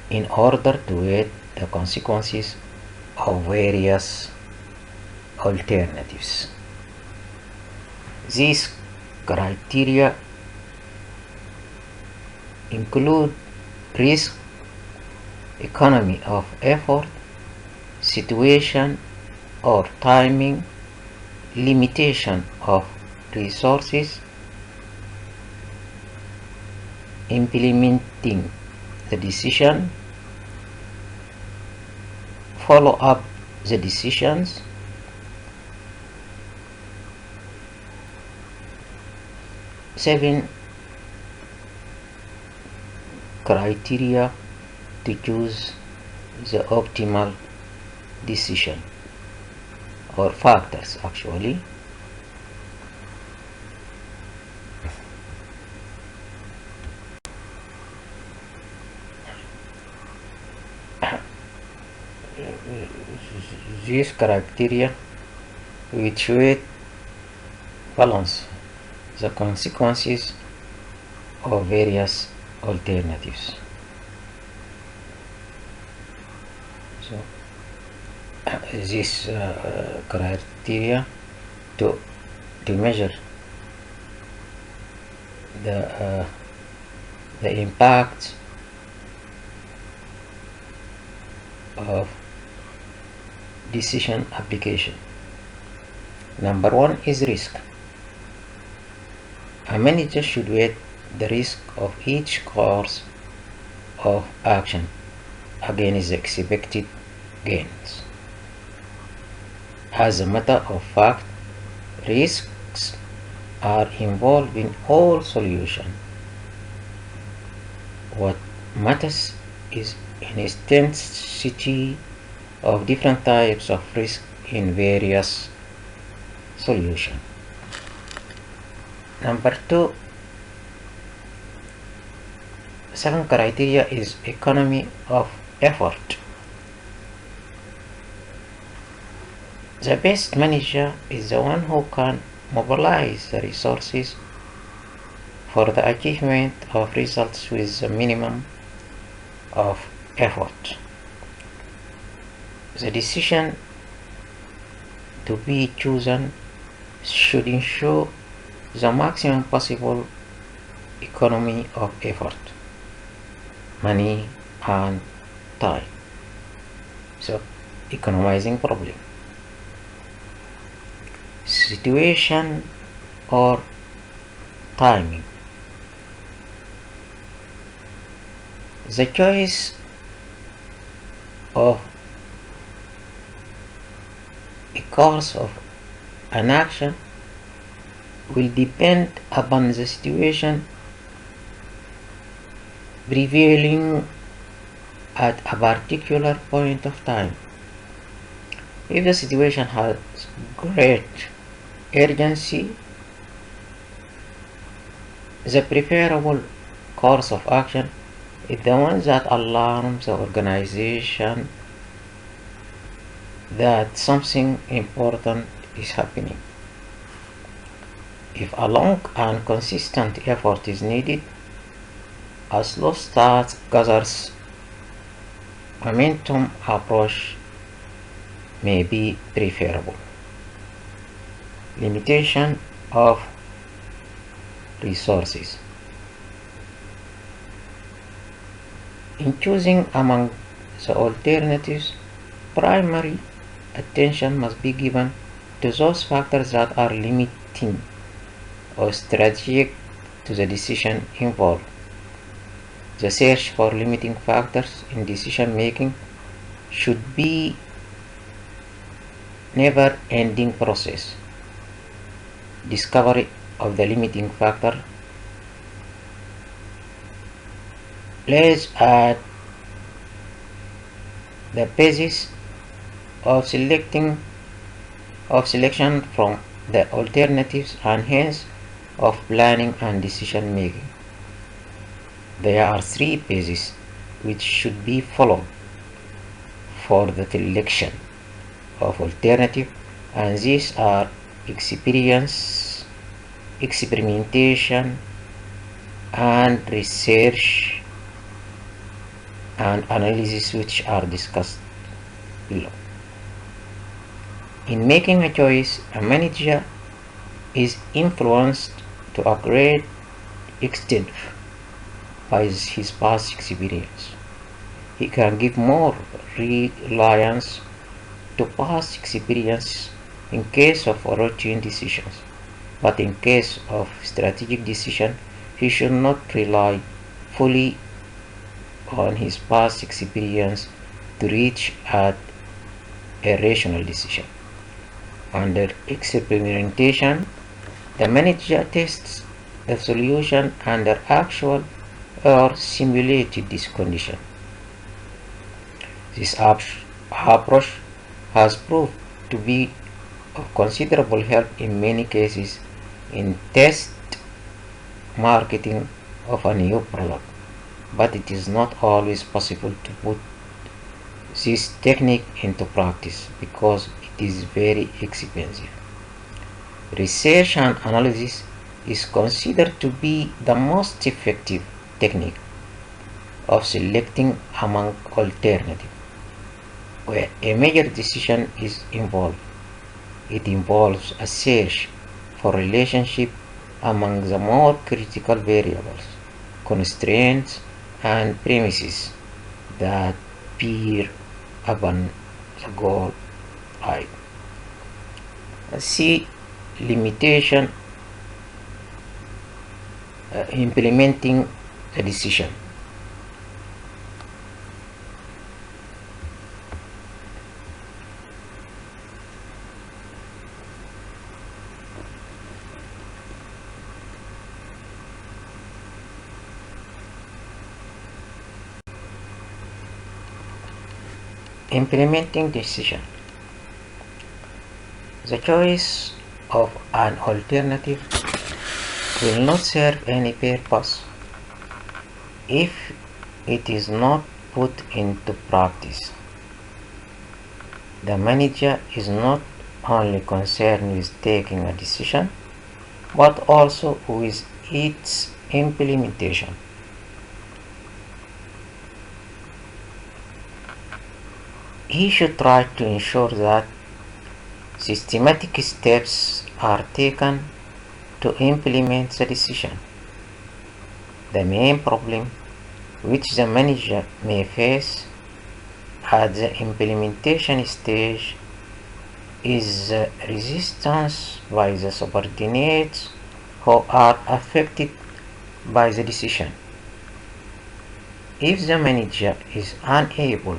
in order to weigh the consequences of various alternatives. These criteria include risk, economy of effort, situation or timing, limitation of resources, implementing the decision, follow up the decisions, seven criteria to choose the optimal decision, or factors actually. These criteria which weight balance the consequences of various alternatives. So this criteria to measure the impact of decision application. Number 1 is risk. A manager should weigh the risk of each course of action against the expected gains. As a matter of fact, risks are involved in all solutions. What matters is intensity of different types of risk in various solutions. Number 2, second criteria is economy of effort. The best manager is the one who can mobilize the resources for the achievement of results with the minimum of effort. The decision to be chosen should ensure the maximum possible economy of effort, money and time. So, economizing problem. Situation or timing. The choice of a course of an action will depend upon the situation prevailing at a particular point of time. If the situation has great urgency, the preferable course of action is the one that alarms the organization that something important is happening. If a long and consistent effort is needed, a slow start gathers momentum approach may be preferable. Limitation of resources. In choosing among the alternatives, primary attention must be given to those factors that are limiting or strategic to the decision involved. The search for limiting factors in decision making should be never-ending process. Discovery of the limiting factor lays at the basis of selection from the alternatives and hence of planning and decision making. There are three bases which should be followed for the selection of alternative, and these are experience, experimentation, and research and analysis, which are discussed below. In making a choice, a manager is influenced to a great extent by his past experience. He can give more reliance to past experience in case of routine decisions, but in case of strategic decision, he should not rely fully on his past experience to reach at a rational decision. Under experimentation, the manager tests the solution under actual or simulated this condition. This approach has proved to be of considerable help in many cases in test marketing of a new product, but it is not always possible to put this technique into practice because it is very expensive. Research and analysis is considered to be the most effective technique of selecting among alternatives. Where a major decision is involved, it involves a search for relationship among the more critical variables, constraints, and premises that bear upon the goal item. See limitation implementing the decision. Implementing decision. The choice of an alternative will not serve any purpose if it is not put into practice. The manager is not only concerned with taking a decision, but also with its implementation. He should try to ensure that systematic steps are taken to implement the decision. The main problem which the manager may face At the implementation stage is resistance by the subordinates who are affected by the decision. If the manager is unable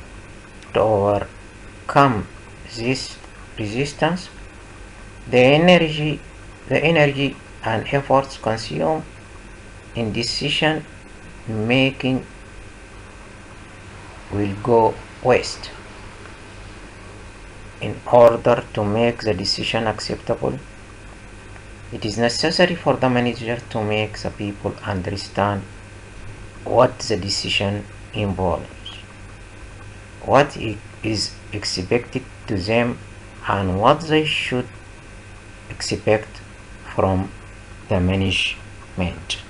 to overcome this resistance, the energy and efforts consumed in decision making will go waste. In order to make the decision acceptable, it is necessary for the manager to make the people understand what the decision involves, what is expected to them, and what they should expect from the management.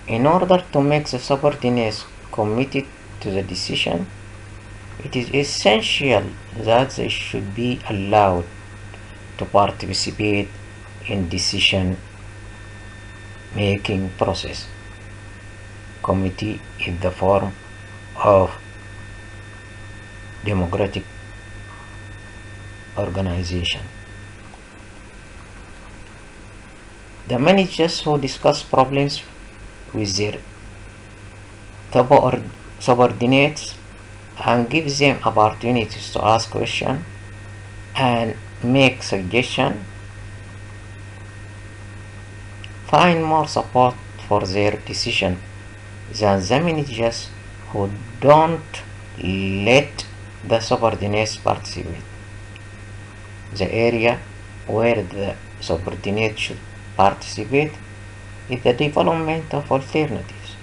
In order to make the subordinates committed to the decision, it is essential that they should be allowed to participate in decision making process. Committee is the form of democratic organization. The managers who discuss problems with their subordinates and give them opportunities to ask questions and make suggestions find more support for their decision than the managers who don't let the subordinates participate. The area where the subordinates should participate is the development of alternatives.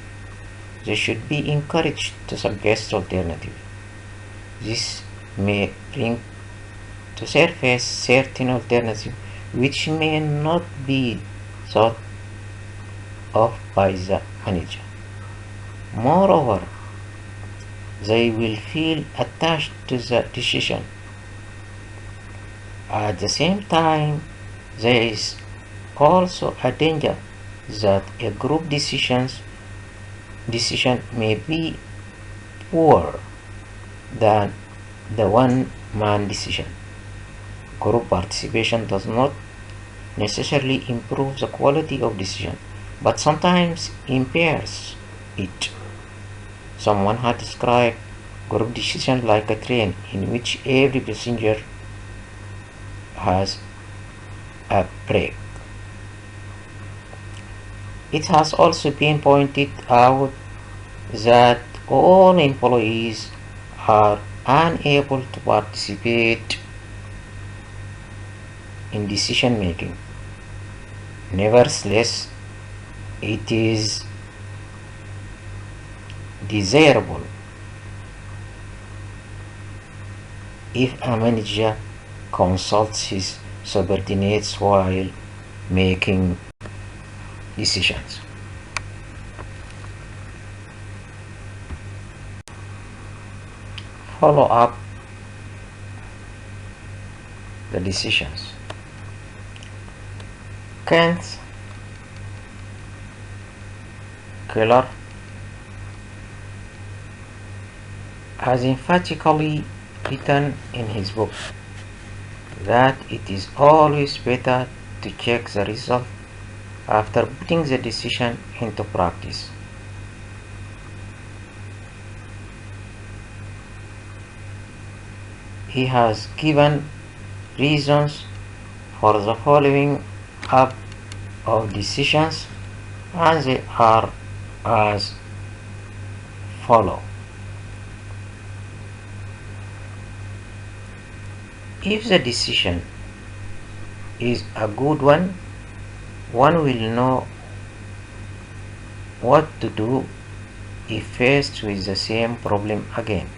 They should be encouraged to suggest alternatives. This may bring to surface certain alternatives which may not be thought of by the manager. Moreover, they will feel attached to the decision. At the same time, there is also a danger that a group decision may be poorer than the one-man decision. Group participation does not necessarily improve the quality of decision, but sometimes impairs it. Someone had described group decision like a train in which every passenger has a brake. It has also been pointed out that all employees are unable to participate in decision making. Nevertheless, it is desirable if a manager consults his subordinates while making decisions. Follow up the decisions. Kent Keller has emphatically written in his book that it is always better to check the result after putting the decision into practice. He has given reasons for the following up of decisions, and they are as follow. If the decision is a good one will know what to do if faced with the same problem again.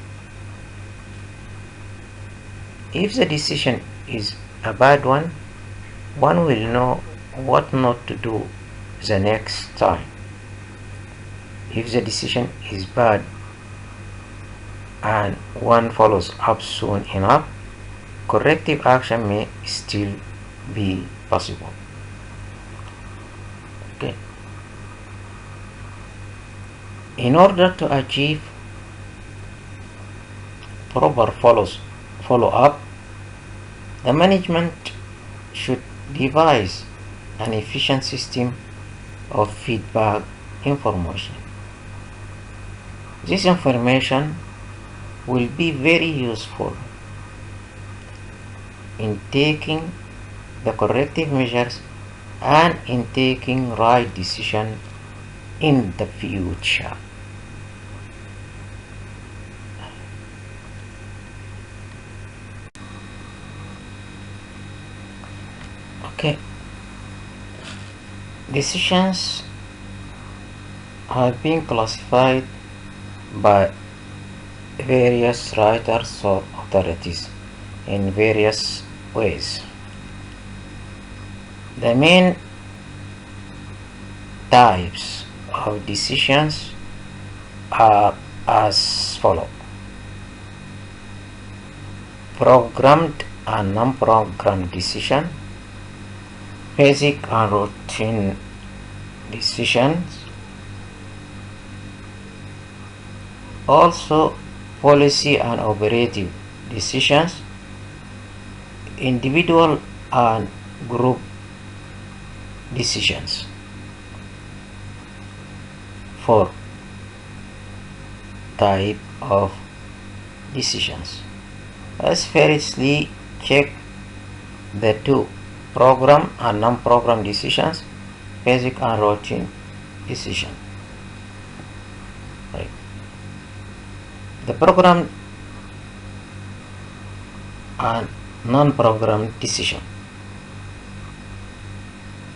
If the decision is a bad one will know what not to do the next time. If the decision is bad and one follows up soon enough, corrective action may still be possible. Okay. In order to achieve proper follow-up, the management should devise an efficient system of feedback information. This information will be very useful in taking the corrective measures and in taking right decision in the future. Okay, decisions have been classified by various writers or authorities in various ways. The main types of decisions are as follows: programmed and non-programmed decision, basic and routine decisions, also policy and operative decisions, individual and group decisions. 4 type of decisions. Let's firstly check the two program and non-program decisions, basic and routine decision. Right. The program and non-program decision.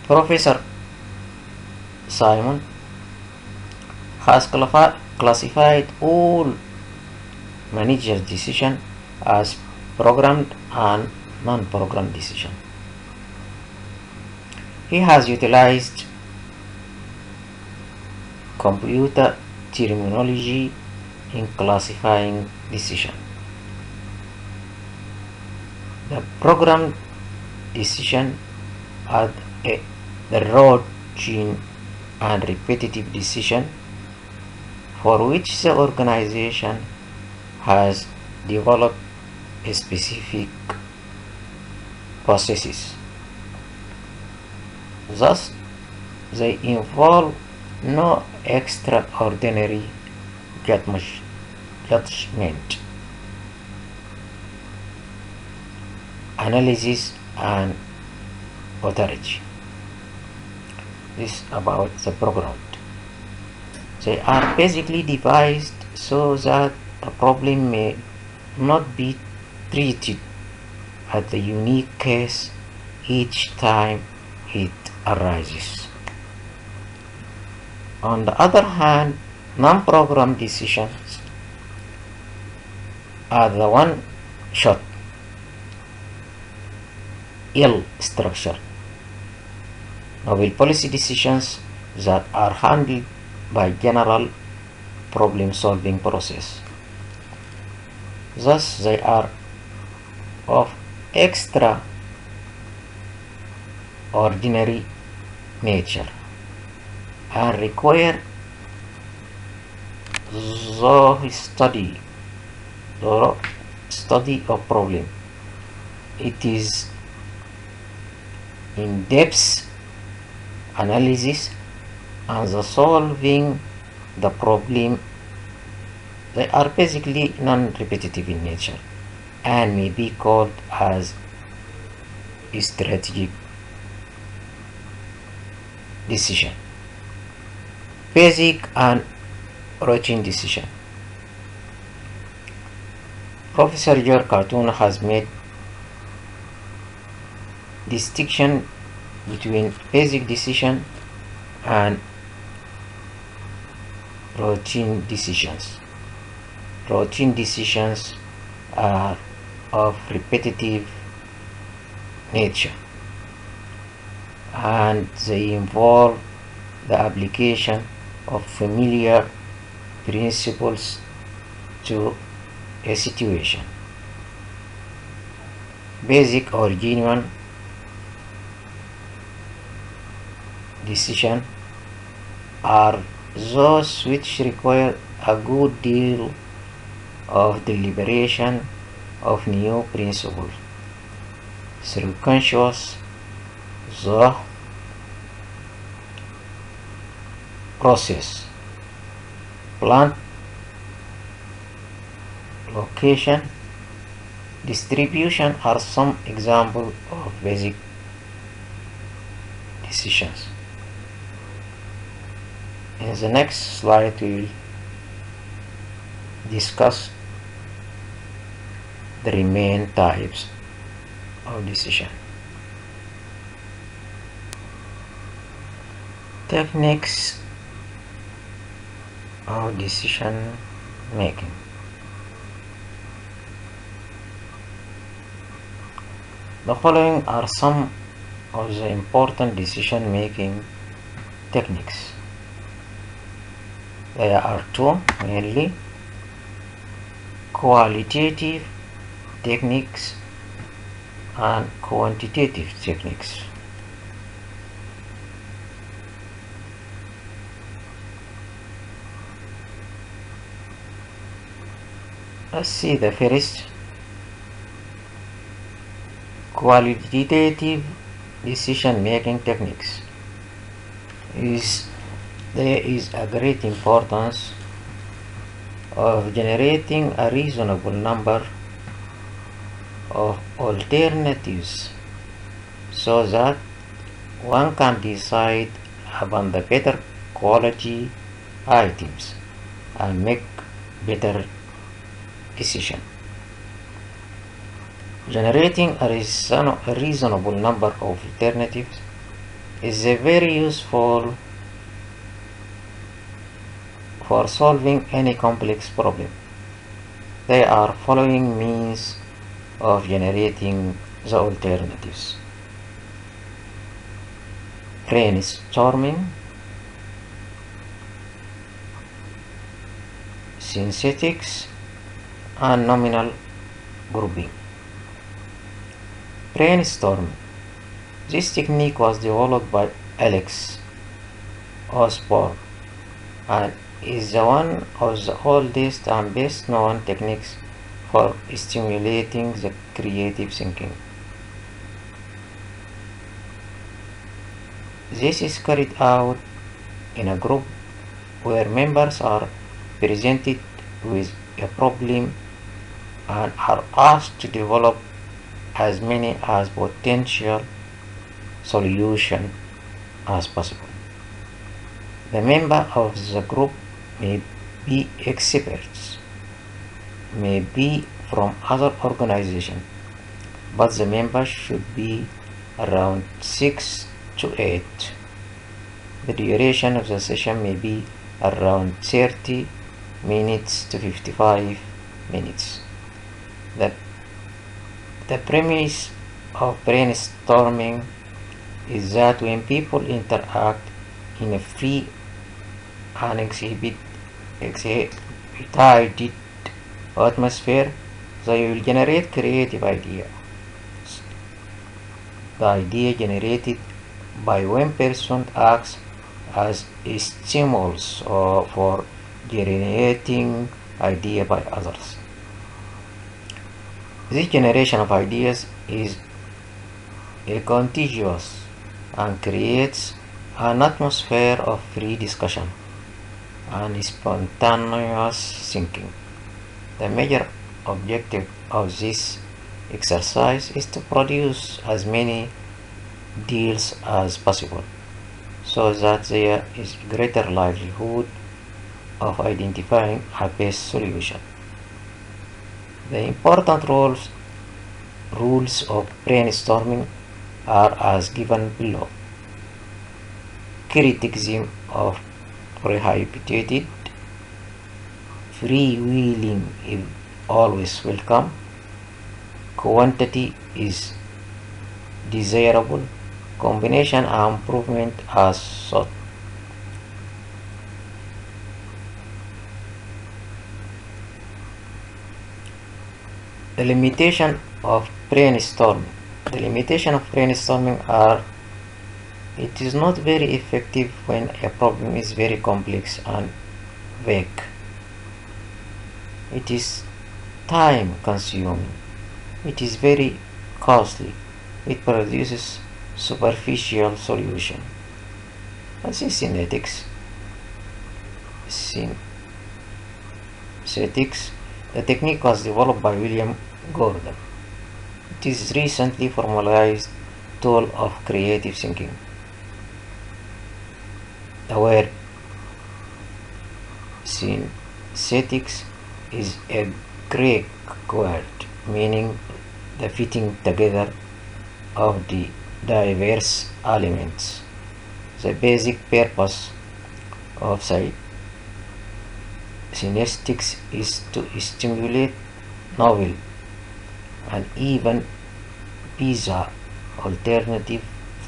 Professor Simon has classified all manager decision as programmed and non-programmed decision. He has utilized computer terminology in classifying decision. The programmed decision are the routine and repetitive decision for which the organization has developed specific processes. Thus, they involve no extraordinary judgment, analysis, and authority. This about the program. They are basically devised so that a problem may not be treated as a unique case each time it arises. On the other hand, non-programmed decisions are the one-shot, ill-structured, novel policy decisions that are handled by general problem-solving process. Thus, they are of extraordinary nature and require thorough study of problem. It is in-depth analysis and the solving the problem. They are basically non-repetitive in nature and may be called as strategic decision. Basic and routine decision. Professor George Cartoon has made distinction between basic decision and routine decisions. Routine decisions are of repetitive nature and they involve the application of familiar principles to a situation. Basic or genuine decisions are those which require a good deal of deliberation of new principles through conscious the process. Plant location distribution are some examples of basic decisions. In the next slide we will discuss the remaining types of decision. Techniques of decision making. The following are some of the important decision making techniques. There are two mainly: qualitative techniques and quantitative techniques. Let's see the first. Qualitative decision making techniques. There is a great importance of generating a reasonable number of alternatives so that one can decide upon the better quality items and make better decision. Generating a reasonable number of alternatives is very useful for solving any complex problem. There are following means of generating the alternatives: brainstorming, synthetics, and nominal grouping. Brainstorming. This technique was developed by Alex Osborne and is one of the oldest and best known techniques for stimulating the creative thinking. This is carried out in a group where members are presented with a problem and are asked to develop as many as potential solutions as possible. The members of the group may be experts, may be from other organizations, but the members should be around 6 to 8. The duration of the session may be around 30 minutes to 55 minutes. The premise of brainstorming is that when people interact in a free and excited atmosphere, they will generate creative ideas. The idea generated by one person acts as a stimulus for generating ideas by others. This generation of ideas is contagious and creates an atmosphere of free discussion and spontaneous thinking. The major objective of this exercise is to produce as many deals as possible, so that there is greater likelihood of identifying a best solution. The important rules of brainstorming are as given below. Criticism of prohibited. Freewheeling is always welcome. Quantity is desirable. Combination and improvement are sought. The limitation of brainstorming. The limitation of brainstorming are It is not very effective when a problem is very complex and vague. It is time consuming. It is very costly. It produces superficial solution. As in synthetics, the technique was developed by William Gordon. It is recently formalized tool of creative thinking. The word synthetics is a Greek word meaning the fitting together of the diverse elements. The basic purpose of synesthetics is to stimulate novel and even bizarre alternative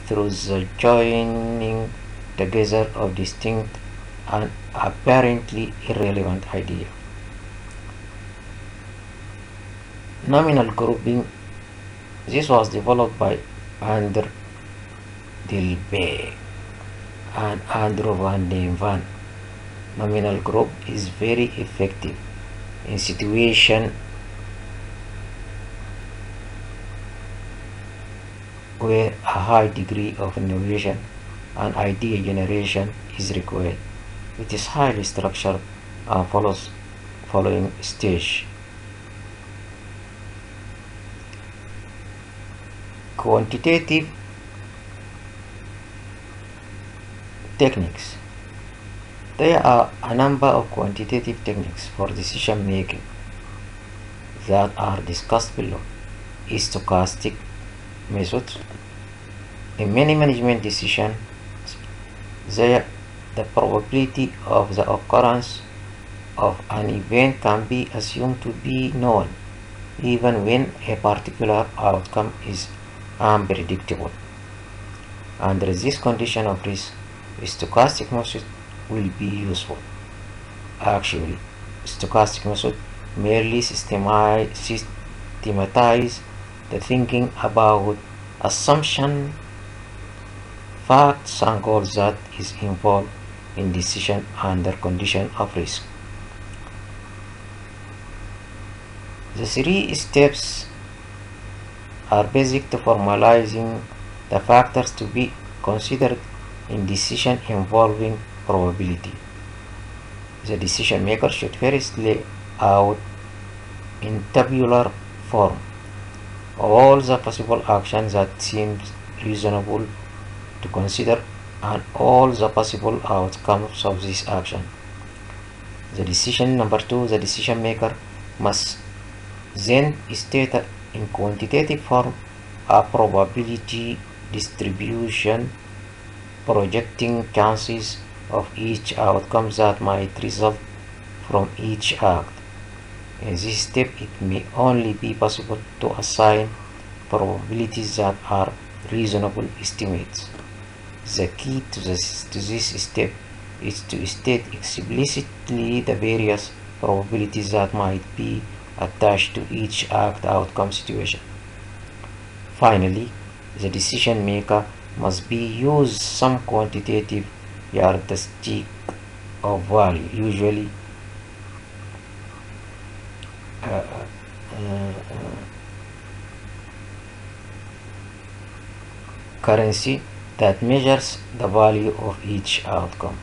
through the joining together of distinct and apparently irrelevant ideas. Nominal grouping. This was developed by Ander Dilbeg and Andrew van den Van. Nominal group is very effective in situations where a high degree of innovation and idea generation is required. It is highly structured and follows following stage. Quantitative techniques. There are a number of quantitative techniques for decision making that are discussed below. Stochastic methods. In many management decisions, the probability of the occurrence of an event can be assumed to be known, even when a particular outcome is unpredictable. Under this condition of risk, stochastic method will be useful. Actually, stochastic method merely systematize the thinking about assumption, facts, and goals that is involved in decision under condition of risk. The three steps are basic to formalizing the factors to be considered in decision involving probability. The decision maker should first lay out in tabular form all the possible actions that seem reasonable to consider and all the possible outcomes of this action. The decision maker must then state in quantitative form a probability distribution projecting chances of each outcome that might result from each act. In this step, it may only be possible to assign probabilities that are reasonable estimates. The key to this step is to state explicitly the various probabilities that might be attached to each outcome situation. Finally, the decision maker must be use some quantitative yardstick of value, usually currency, that measures the value of each outcome.